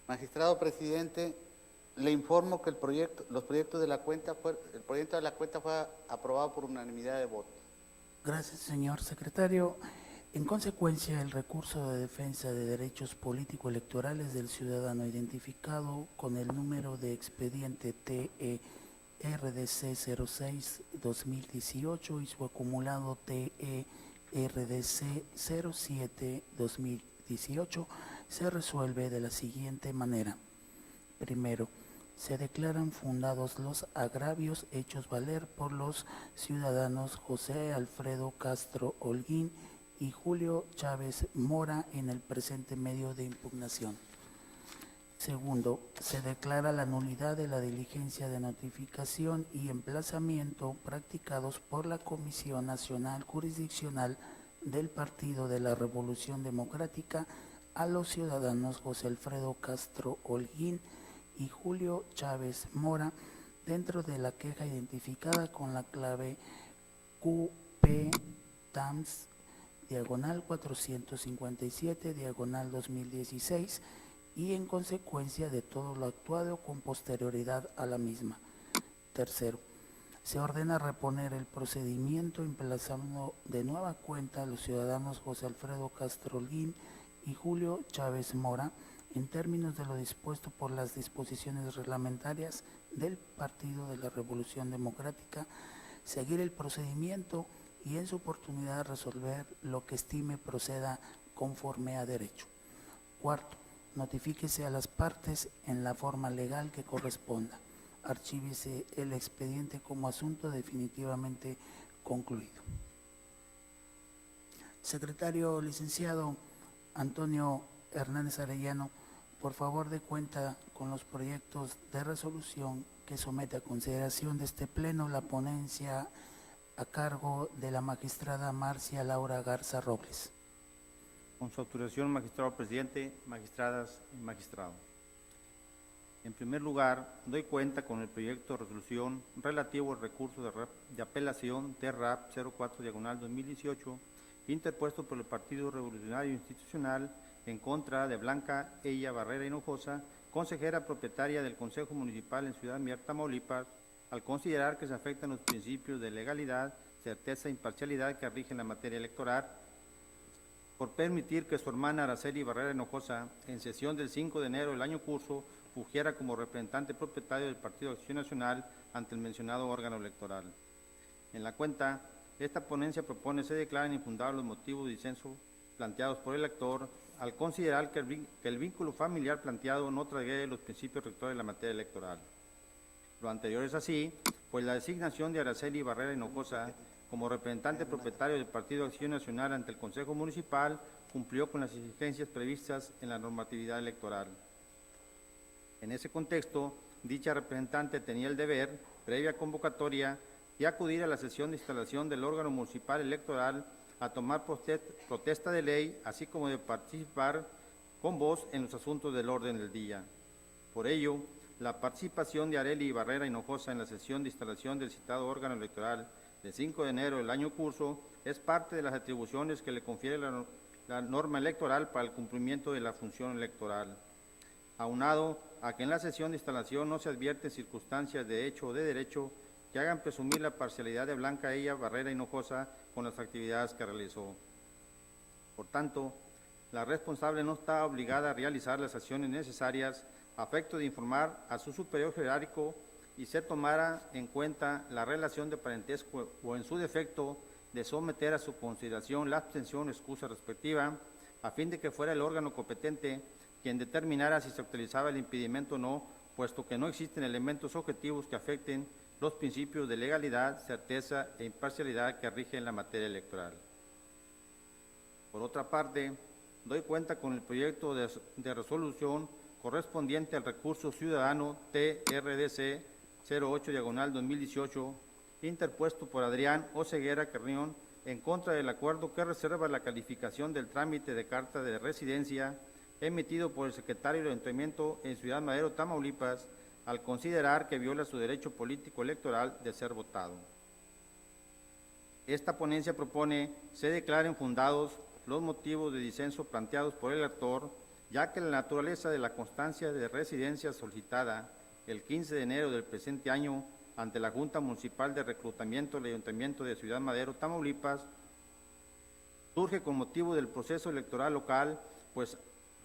Magistrado presidente, le informo que el proyecto de la cuenta fue aprobado por unanimidad de votos. Gracias, señor secretario. En consecuencia, el recurso de defensa de derechos político-electorales del ciudadano identificado con el número de expediente TERDC 06-2018 y su acumulado TERDC 07-2018 se resuelve de la siguiente manera. Primero, se declaran fundados los agravios hechos valer por los ciudadanos José Alfredo Castro Holguín y Julio Chávez Mora en el presente medio de impugnación. Segundo, se declara la nulidad de la diligencia de notificación y emplazamiento practicados por la Comisión Nacional Jurisdiccional del Partido de la Revolución Democrática a los ciudadanos José Alfredo Castro Holguín y Julio Chávez Mora dentro de la queja identificada con la clave QP-TAMS /457/2016 y en consecuencia de todo lo actuado con posterioridad a la misma. Tercero, se ordena reponer el procedimiento emplazando de nueva cuenta a los ciudadanos José Alfredo Castro Holguín y Julio Chávez Mora en términos de lo dispuesto por las disposiciones reglamentarias del Partido de la Revolución Democrática, seguir el procedimiento y en su oportunidad resolver lo que estime proceda conforme a derecho. Cuarto, notifíquese a las partes en la forma legal que corresponda. Archívese el expediente como asunto definitivamente concluido. Secretario licenciado Antonio Hernández Arellano, por favor dé cuenta con los proyectos de resolución que somete a consideración de este pleno la ponencia a cargo de la magistrada Marcia Laura Garza Robles. Con su autorización, magistrado presidente, magistradas y magistrado. En primer lugar, doy cuenta con el proyecto de resolución relativo al recurso de apelación TRAP 04/2018, interpuesto por el Partido Revolucionario Institucional en contra de Blanca Ella Barrera Hinojosa, consejera propietaria del Consejo Municipal en Ciudad Mier, Tamaulipas, al considerar que se afectan los principios de legalidad, certeza e imparcialidad que rigen la materia electoral, por permitir que su hermana Araceli Barrera Hinojosa, en sesión del 5 de enero del año curso, fungiera como representante propietario del Partido Acción Nacional ante el mencionado órgano electoral. En la cuenta, esta ponencia propone se declaren infundados los motivos de disenso planteados por el actor al considerar que el vínculo familiar planteado no transgrede los principios rectores de la materia electoral. Lo anterior es así, pues la designación de Araceli Barrera Hinojosa como representante propietario del Partido Acción Nacional ante el Consejo Municipal cumplió con las exigencias previstas en la normatividad electoral. En ese contexto, dicha representante tenía el deber, previa convocatoria, de acudir a la sesión de instalación del órgano municipal electoral a tomar protesta de ley, así como de participar con voz en los asuntos del orden del día. Por ello, la participación de Araceli Barrera Hinojosa en la sesión de instalación del citado órgano electoral del 5 de enero del año curso es parte de las atribuciones que le confiere la norma electoral para el cumplimiento de la función electoral. Aunado a que en la sesión de instalación no se advierten circunstancias de hecho o de derecho que hagan presumir la parcialidad de Blanca Ella Barrera Hinojosa con las actividades que realizó. Por tanto, la responsable no está obligada a realizar las acciones necesarias a efecto de informar a su superior jerárquico y se tomara en cuenta la relación de parentesco o, en su defecto, de someter a su consideración la abstención o excusa respectiva, a fin de que fuera el órgano competente quien determinara si se utilizaba el impedimento o no, puesto que no existen elementos objetivos que afecten los principios de legalidad, certeza e imparcialidad que rigen la materia electoral. Por otra parte, doy cuenta con el proyecto de resolución correspondiente al recurso ciudadano TRDC 08/2018, interpuesto por Adrián Oseguera Carrión en contra del acuerdo que reserva la calificación del trámite de carta de residencia emitido por el secretario del Ayuntamiento en Ciudad Madero, Tamaulipas, al considerar que viola su derecho político electoral de ser votado. Esta ponencia propone se declaren fundados los motivos de disenso planteados por el actor, ya que la naturaleza de la constancia de residencia solicitada el 15 de enero del presente año ante la Junta Municipal de Reclutamiento del Ayuntamiento de Ciudad Madero, Tamaulipas, surge con motivo del proceso electoral local, pues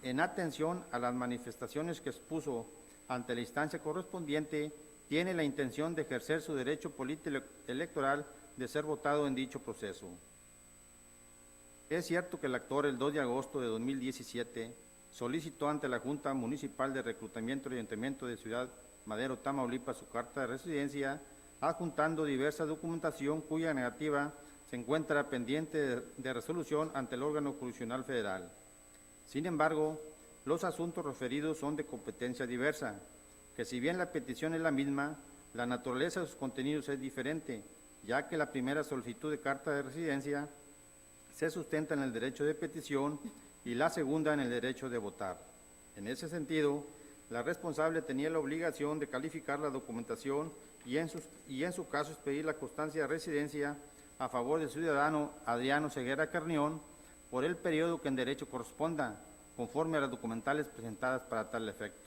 en atención a las manifestaciones que expuso ante la instancia correspondiente, tiene la intención de ejercer su derecho político electoral de ser votado en dicho proceso. Es cierto que el actor el 2 de agosto de 2017 solicitó ante la Junta Municipal de Reclutamiento del Ayuntamiento de Ciudad Madero, Tamaulipas, su carta de residencia, adjuntando diversa documentación cuya negativa se encuentra pendiente de resolución ante el órgano jurisdiccional federal. Sin embargo, los asuntos referidos son de competencia diversa, que si bien la petición es la misma, la naturaleza de sus contenidos es diferente, ya que la primera solicitud de carta de residencia se sustenta en el derecho de petición y la segunda en el derecho de votar. En ese sentido, la responsable tenía la obligación de calificar la documentación y en su caso expedir la constancia de residencia a favor del ciudadano Adrián Ceguera Carnión por el periodo que en derecho corresponda, conforme a las documentales presentadas para tal efecto.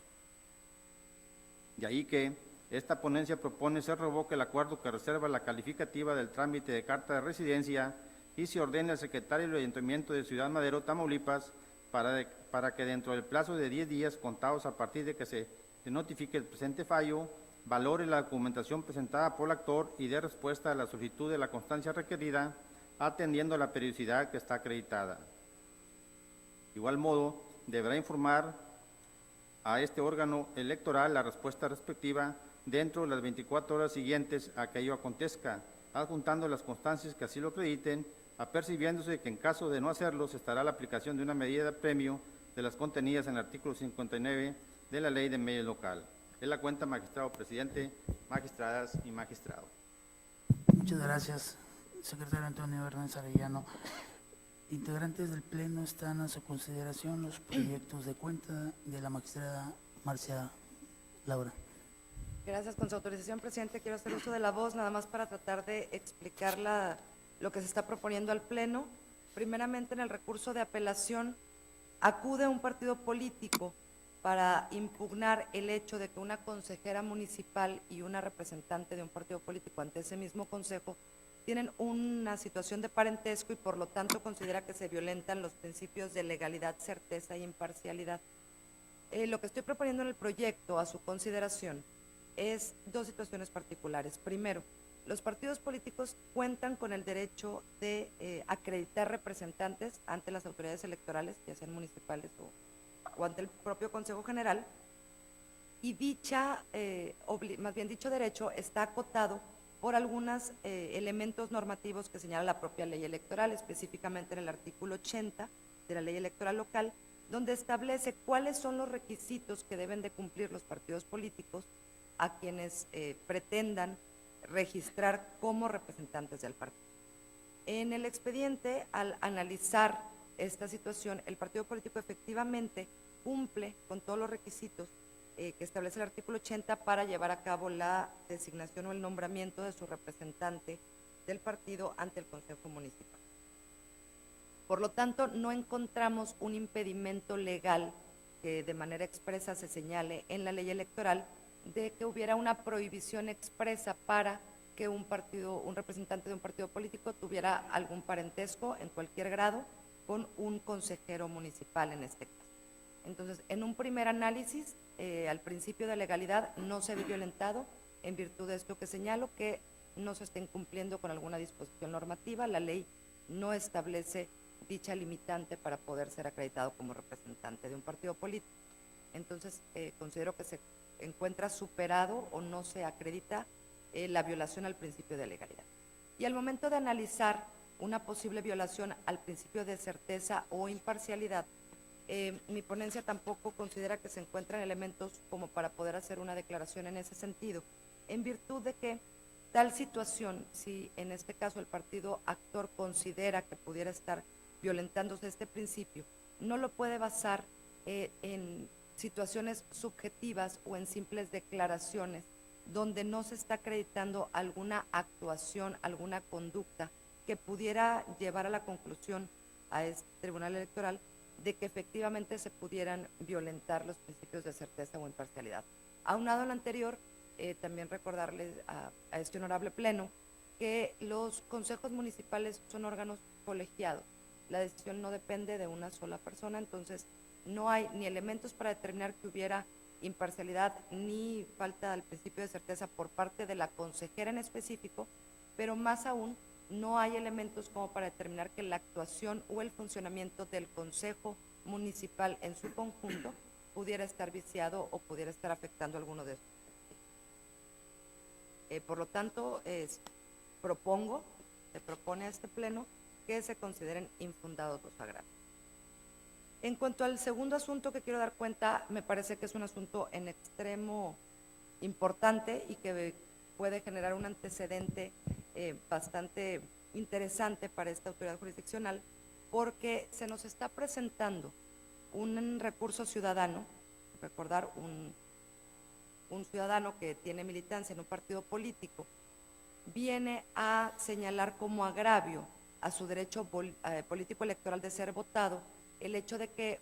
De ahí que esta ponencia propone se revoque el acuerdo que reserva la calificativa del trámite de carta de residencia y se ordene al secretario del Ayuntamiento de Ciudad Madero, Tamaulipas, para que dentro del plazo de 10 días contados a partir de que se notifique el presente fallo, valore la documentación presentada por el actor y dé respuesta a la solicitud de la constancia requerida, atendiendo a la periodicidad que está acreditada. De igual modo, deberá informar a este órgano electoral la respuesta respectiva dentro de las 24 horas siguientes a que ello acontezca, adjuntando las constancias que así lo acrediten, apercibiéndose que en caso de no hacerlo se estará la aplicación de una medida de premio de las contenidas en el artículo 59 de la Ley de Medios Local. Es la cuenta, magistrado presidente, magistradas y magistrado. Muchas gracias, secretario Antonio Hernández Arellano. Integrantes del Pleno, están a su consideración los proyectos de cuenta de la magistrada Marcia Laura. Gracias. Con su autorización, presidente, quiero hacer uso de la voz nada más para tratar de explicar lo que se está proponiendo al Pleno. Primeramente, en el recurso de apelación, acude un partido político para impugnar el hecho de que una consejera municipal y una representante de un partido político ante ese mismo consejo tienen una situación de parentesco y por lo tanto considera que se violentan los principios de legalidad, certeza e imparcialidad. Lo que estoy proponiendo en el proyecto a su consideración es dos situaciones particulares. Primero, los partidos políticos cuentan con el derecho de acreditar representantes ante las autoridades electorales, ya sean municipales o ante el propio Consejo General, y más bien dicho derecho está acotado por algunos elementos normativos que señala la propia ley electoral, específicamente en el artículo 80 de la ley electoral local, donde establece cuáles son los requisitos que deben de cumplir los partidos políticos a quienes pretendan registrar como representantes del partido. En el expediente, al analizar esta situación, el partido político efectivamente cumple con todos los requisitos que establece el artículo 80 para llevar a cabo la designación o el nombramiento de su representante del partido ante el Consejo Municipal. Por lo tanto, no encontramos un impedimento legal que de manera expresa se señale en la ley electoral de que hubiera una prohibición expresa para que un representante de un partido político tuviera algún parentesco en cualquier grado con un consejero municipal en este caso. Entonces, en un primer análisis, al principio de legalidad no se ve violentado en virtud de esto que señalo, que no se está incumpliendo con alguna disposición normativa. La ley no establece dicha limitante para poder ser acreditado como representante de un partido político. Entonces, considero que se encuentra superado o no se acredita la violación al principio de legalidad. Y al momento de analizar una posible violación al principio de certeza o imparcialidad, mi ponencia tampoco considera que se encuentran elementos como para poder hacer una declaración en ese sentido, en virtud de que tal situación, si en este caso el partido actor considera que pudiera estar violentándose este principio, no lo puede basar en situaciones subjetivas o en simples declaraciones donde no se está acreditando alguna actuación, alguna conducta que pudiera llevar a la conclusión a este tribunal electoral de que efectivamente se pudieran violentar los principios de certeza o imparcialidad. Aunado a lo anterior, también recordarles a este honorable pleno que los consejos municipales son órganos colegiados. La decisión no depende de una sola persona, entonces no hay ni elementos para determinar que hubiera imparcialidad ni falta del principio de certeza por parte de la consejera en específico, pero más aún no hay elementos como para determinar que la actuación o el funcionamiento del consejo municipal en su conjunto pudiera estar viciado o pudiera estar afectando alguno de estos. Por lo tanto, se propone a este pleno que se consideren infundados los agravios. En cuanto al segundo asunto que quiero dar cuenta, me parece que es un asunto en extremo importante y que puede generar un antecedente bastante interesante para esta autoridad jurisdiccional, porque se nos está presentando un recurso ciudadano, recordar un ciudadano que tiene militancia en un partido político, viene a señalar como agravio a su derecho político electoral de ser votado el hecho de que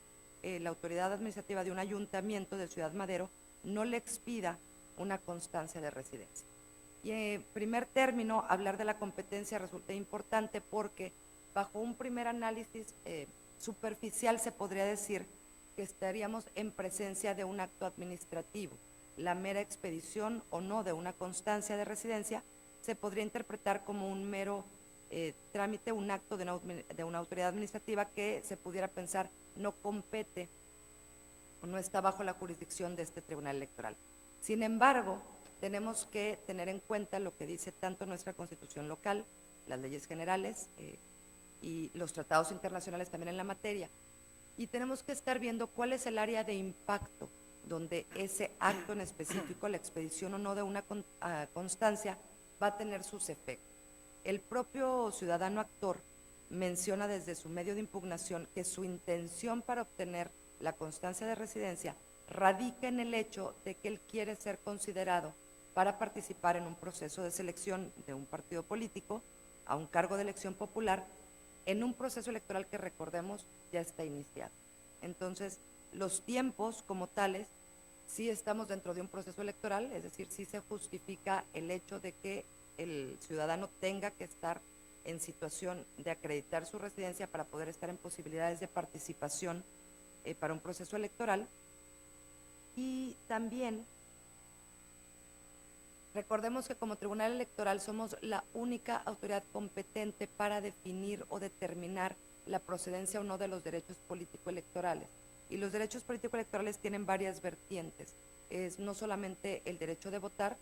la autoridad administrativa de un ayuntamiento de Ciudad Madero no le expida una constancia de residencia. Y en primer término, hablar de la competencia resulta importante porque bajo un primer análisis superficial se podría decir que estaríamos en presencia de un acto administrativo. La mera expedición o no de una constancia de residencia se podría interpretar como un mero trámite, un acto de una autoridad administrativa que se pudiera pensar no compete o no está bajo la jurisdicción de este Tribunal Electoral. Sin embargo, tenemos que tener en cuenta lo que dice tanto nuestra Constitución local, las leyes generales y los tratados internacionales también en la materia. Y tenemos que estar viendo cuál es el área de impacto donde ese acto en específico, la expedición o no de una constancia, va a tener sus efectos. El propio ciudadano actor menciona desde su medio de impugnación que su intención para obtener la constancia de residencia radica en el hecho de que él quiere ser considerado para participar en un proceso de selección de un partido político a un cargo de elección popular en un proceso electoral que, recordemos, ya está iniciado. Entonces, los tiempos como tales, sí estamos dentro de un proceso electoral, es decir, sí se justifica el hecho de que el ciudadano tenga que estar en situación de acreditar su residencia para poder estar en posibilidades de participación para un proceso electoral. Y también recordemos que como Tribunal Electoral somos la única autoridad competente para definir o determinar la procedencia o no de los derechos político-electorales. Y los derechos político-electorales tienen varias vertientes. Es no solamente el derecho de votar,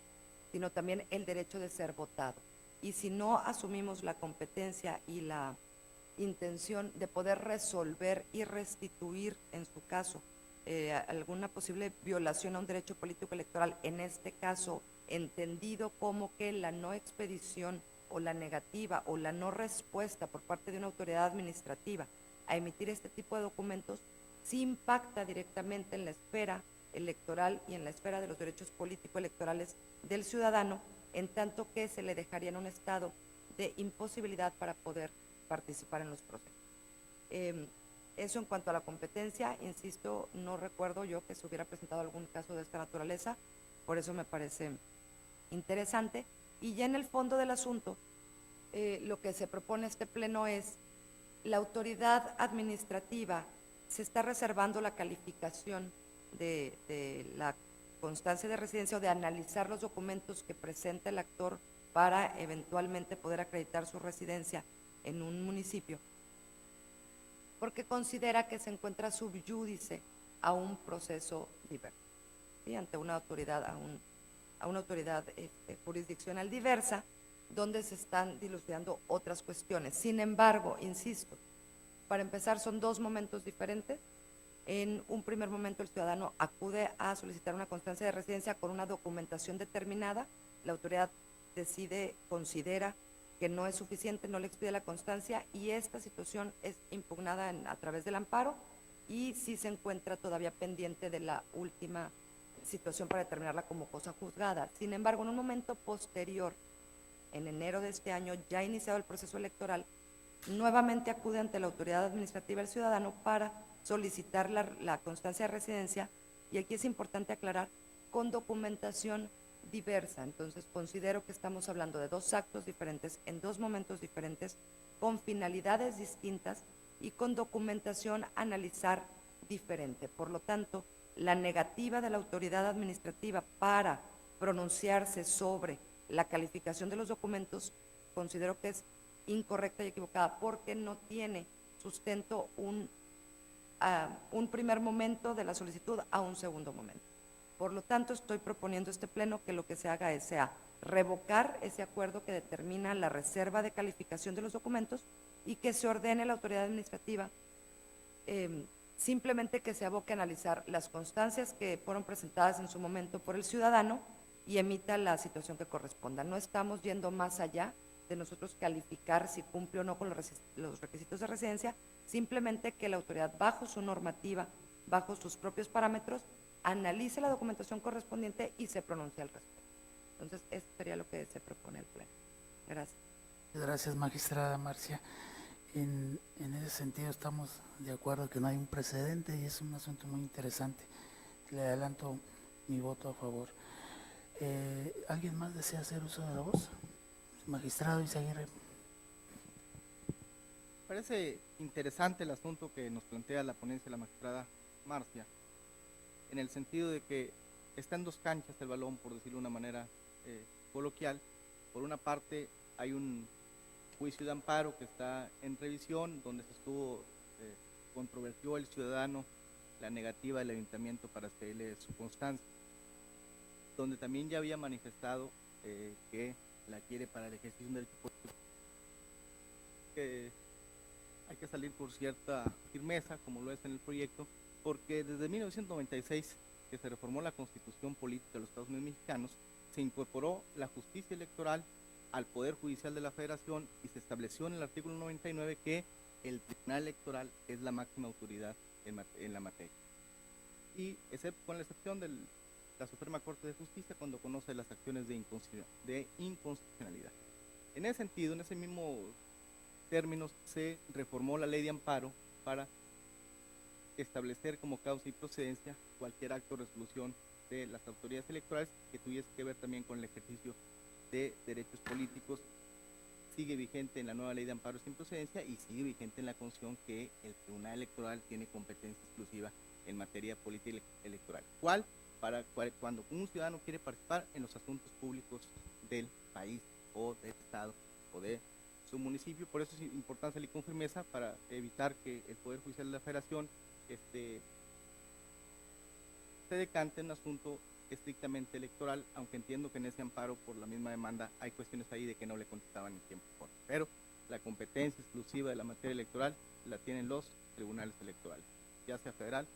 sino también el derecho de ser votado. Y si no asumimos la competencia y la intención de poder resolver y restituir, en su caso, alguna posible violación a un derecho político electoral, en este caso entendido como que la no expedición o la negativa o la no respuesta por parte de una autoridad administrativa a emitir este tipo de documentos, sí impacta directamente en la esfera electoral y en la esfera de los derechos político-electorales del ciudadano, en tanto que se le dejaría en un estado de imposibilidad para poder participar en los procesos. Eso en cuanto a la competencia, insisto, no recuerdo yo que se hubiera presentado algún caso de esta naturaleza, por eso me parece interesante. Y ya en el fondo del asunto, lo que se propone este pleno es la autoridad administrativa se está reservando la calificación de la constancia de residencia o de analizar los documentos que presenta el actor para eventualmente poder acreditar su residencia en un municipio, porque considera que se encuentra subyúdice a un proceso diverso, ¿sí? Ante una autoridad, a una autoridad jurisdiccional diversa, donde se están dilucidando otras cuestiones. Sin embargo, insisto, para empezar son dos momentos diferentes. En un primer momento el ciudadano acude a solicitar una constancia de residencia con una documentación determinada, la autoridad decide, considera que no es suficiente, no le expide la constancia y esta situación es impugnada a través del amparo y sí se encuentra todavía pendiente de la última situación para determinarla como cosa juzgada. Sin embargo, en un momento posterior, en enero de este año, ya iniciado el proceso electoral, nuevamente acude ante la autoridad administrativa el ciudadano para solicitar la constancia de residencia, y aquí es importante aclarar, con documentación diversa. Entonces considero que estamos hablando de dos actos diferentes, en dos momentos diferentes, con finalidades distintas y con documentación a analizar diferente. Por lo tanto, la negativa de la autoridad administrativa para pronunciarse sobre la calificación de los documentos considero que es incorrecta y equivocada porque no tiene sustento un primer momento de la solicitud a un segundo momento. Por lo tanto, estoy proponiendo este pleno que lo que se haga es revocar ese acuerdo que determina la reserva de calificación de los documentos y que se ordene a la autoridad administrativa simplemente que se aboque a analizar las constancias que fueron presentadas en su momento por el ciudadano y emita la situación que corresponda. No estamos yendo más allá de nosotros calificar si cumple o no con los requisitos de residencia, simplemente que la autoridad, bajo su normativa, bajo sus propios parámetros, analice la documentación correspondiente y se pronuncie al respecto. Entonces, eso sería lo que se propone el pleno. Gracias. Gracias, magistrada Marcia. En ese sentido estamos de acuerdo que no hay un precedente y es un asunto muy interesante. Le adelanto mi voto a favor. ¿Alguien más desea hacer uso de la voz? Magistrado Izaguirre. parece interesante el asunto que nos plantea la ponencia de la magistrada Marcia, en el sentido de que está en dos canchas el balón, por decirlo de una manera coloquial. Por una parte, hay un juicio de amparo que está en revisión, donde se controvertió el ciudadano la negativa del ayuntamiento para hacerle su constancia, donde también ya había manifestado que la quiere para el ejercicio de un derecho político. Que hay que salir por cierta firmeza, como lo es en el proyecto, porque desde 1996, que se reformó la Constitución Política de los Estados Unidos Mexicanos, se incorporó la justicia electoral al Poder Judicial de la Federación y se estableció en el artículo 99 que el Tribunal Electoral es la máxima autoridad en la materia. Y con la excepción de la Suprema Corte de Justicia cuando conoce las acciones de inconstitucionalidad. En ese sentido, en ese mismo términos, se reformó la ley de amparo para establecer como causa y procedencia cualquier acto o resolución de las autoridades electorales que tuviese que ver también con el ejercicio de derechos políticos. Sigue vigente en la nueva ley de amparo sin procedencia y sigue vigente en la Constitución que el Tribunal Electoral tiene competencia exclusiva en materia política electoral. ¿Cuál? Cuando un ciudadano quiere participar en los asuntos públicos del país o del Estado o de su municipio. Por eso es importante salir con firmeza para evitar que el Poder Judicial de la Federación se decante en un asunto estrictamente electoral, aunque entiendo que en ese amparo por la misma demanda hay cuestiones ahí de que no le contestaban en tiempo corto. Pero la competencia exclusiva de la materia electoral la tienen los tribunales electorales, ya sea federal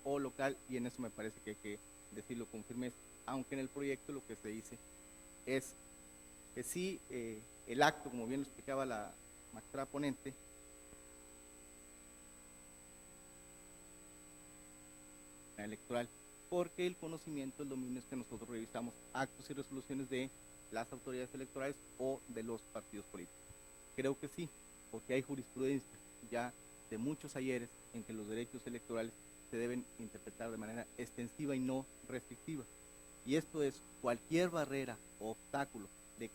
o local, y en eso me parece que hay que decirlo con firmeza, aunque en el proyecto lo que se dice es que sí, el acto, como bien lo explicaba la magistrada ponente, electoral, porque el conocimiento, el dominio es que nosotros revisamos actos y resoluciones de las autoridades electorales o de los partidos políticos. Creo que sí, porque hay jurisprudencia ya de muchos ayeres en que los derechos electorales se deben interpretar de manera extensiva y no restrictiva. Y esto es cualquier barrera o obstáculo de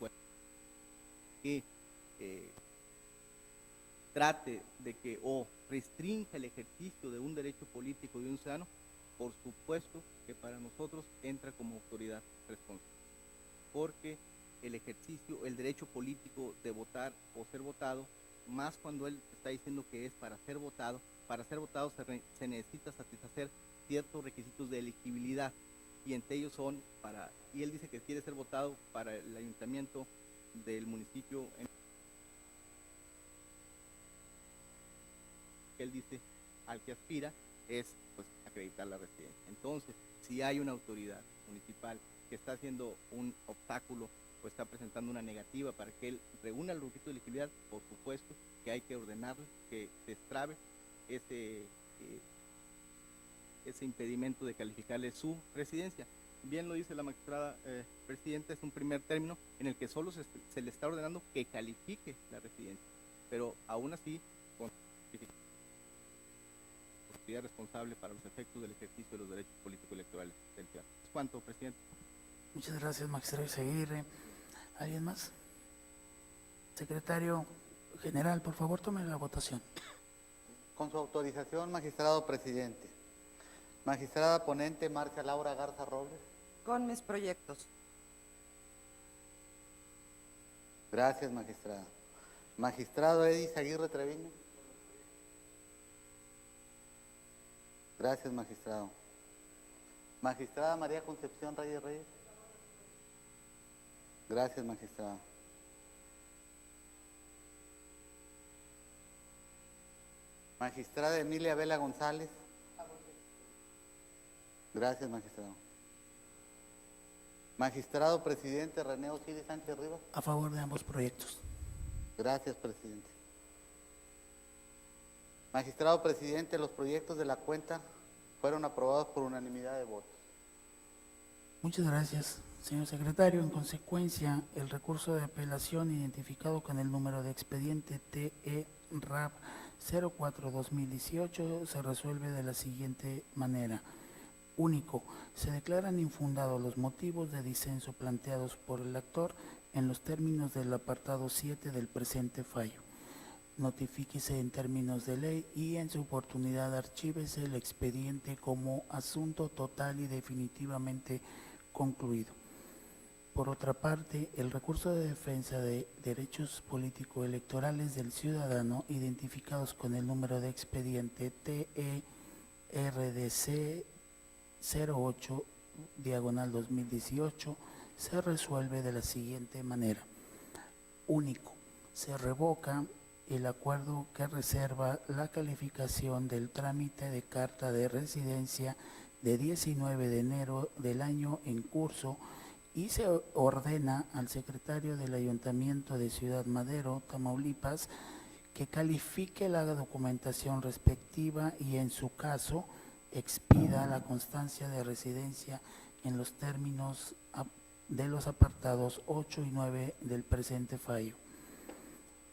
que trate de que o restrinja el ejercicio de un derecho político de un ciudadano, por supuesto que para nosotros entra como autoridad responsable, porque el ejercicio, el derecho político de votar o ser votado, más cuando él está diciendo que es para ser votado se necesita satisfacer ciertos requisitos de elegibilidad, y entre ellos son y él dice que quiere ser votado para el ayuntamiento del municipio que él dice al que aspira, es pues acreditar la residencia. Entonces, si hay una autoridad municipal que está haciendo un obstáculo o está presentando una negativa para que él reúna el requisito de elegibilidad, por supuesto que hay que ordenarle que se extrabe ese impedimento de calificarle su residencia. Bien lo dice la magistrada presidenta, es un primer término en el que solo se le está ordenando que califique la residencia, pero aún así con autoridad responsable para los efectos del ejercicio de los derechos políticos electorales del ciudadano. ¿Es cuánto, presidente? Muchas gracias, magistrado Izaguirre. ¿Alguien más? Secretario General, por favor, tome la votación. Con su autorización, magistrado presidente. Magistrada ponente Marcia Laura Garza Robles. Con mis proyectos. Gracias, magistrada. Magistrado Edis Aguirre Treviño. Gracias, magistrado. Magistrada María Concepción Reyes Reyes. Gracias, magistrada. Magistrada Emilia Vela González. Gracias, magistrado. Magistrado presidente René Osiris Sánchez Rivas. A favor de ambos proyectos. Gracias, presidente. Magistrado presidente, los proyectos de la cuenta fueron aprobados por unanimidad de votos. Muchas gracias, señor secretario. En consecuencia, el recurso de apelación identificado con el número de expediente TE-RAP 04-2018 se resuelve de la siguiente manera. Único, se declaran infundados los motivos de disenso planteados por el actor en los términos del apartado 7 del presente fallo. notifíquese en términos de ley y en su oportunidad archívese el expediente como asunto total y definitivamente concluido. Por otra parte, el recurso de defensa de derechos político-electorales del ciudadano, identificados con el número de expediente TERDC 08/2018, se resuelve de la siguiente manera. Único, se revoca el acuerdo que reserva la calificación del trámite de carta de residencia de 19 de enero del año en curso y se ordena al secretario del Ayuntamiento de Ciudad Madero, Tamaulipas, que califique la documentación respectiva y en su caso expida la constancia de residencia en los términos de los apartados 8 y 9 del presente fallo.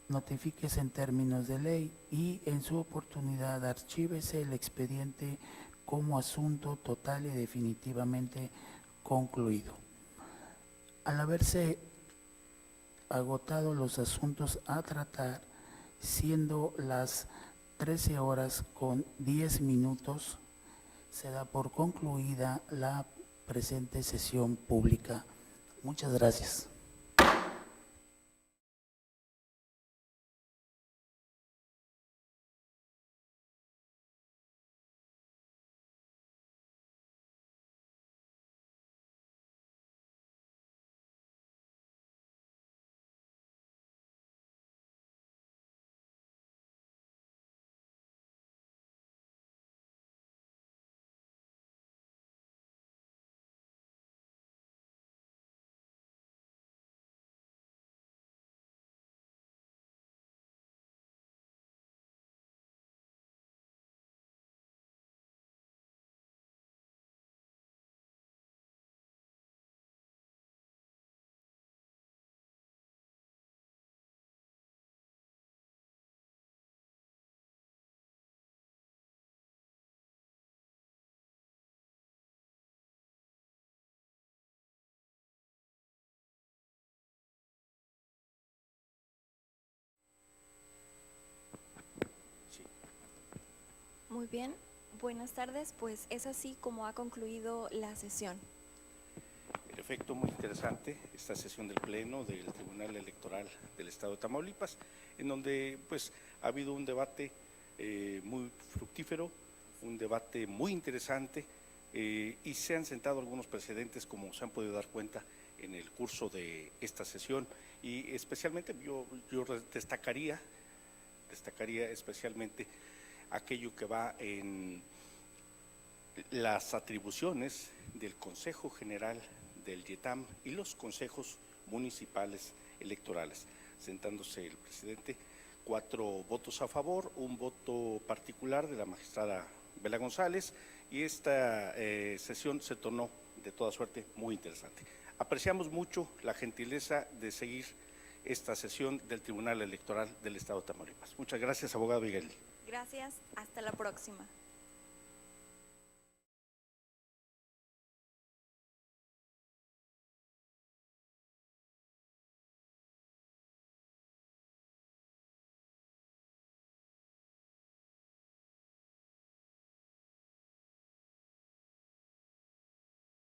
Notifíquese en términos de ley y en su oportunidad archívese el expediente como asunto total y definitivamente concluido. Al haberse agotado los asuntos a tratar, siendo las 13:10, se da por concluida la presente sesión pública. Muchas gracias. Muy bien, buenas tardes, pues es así como ha concluido la sesión. En efecto, muy interesante esta sesión del Pleno del Tribunal Electoral del Estado de Tamaulipas, en donde pues ha habido un debate muy fructífero, un debate muy interesante y se han sentado algunos precedentes, como se han podido dar cuenta en el curso de esta sesión, y especialmente yo destacaría especialmente aquello que va en las atribuciones del Consejo General del YETAM y los consejos municipales electorales, sentándose el presidente, 4 votos a favor, 1 voto particular de la magistrada Bela González, y esta sesión se tornó de toda suerte muy interesante. Apreciamos mucho la gentileza de seguir esta sesión del Tribunal Electoral del Estado de Tamaulipas. Muchas gracias, abogado Miguel. Gracias, hasta la próxima.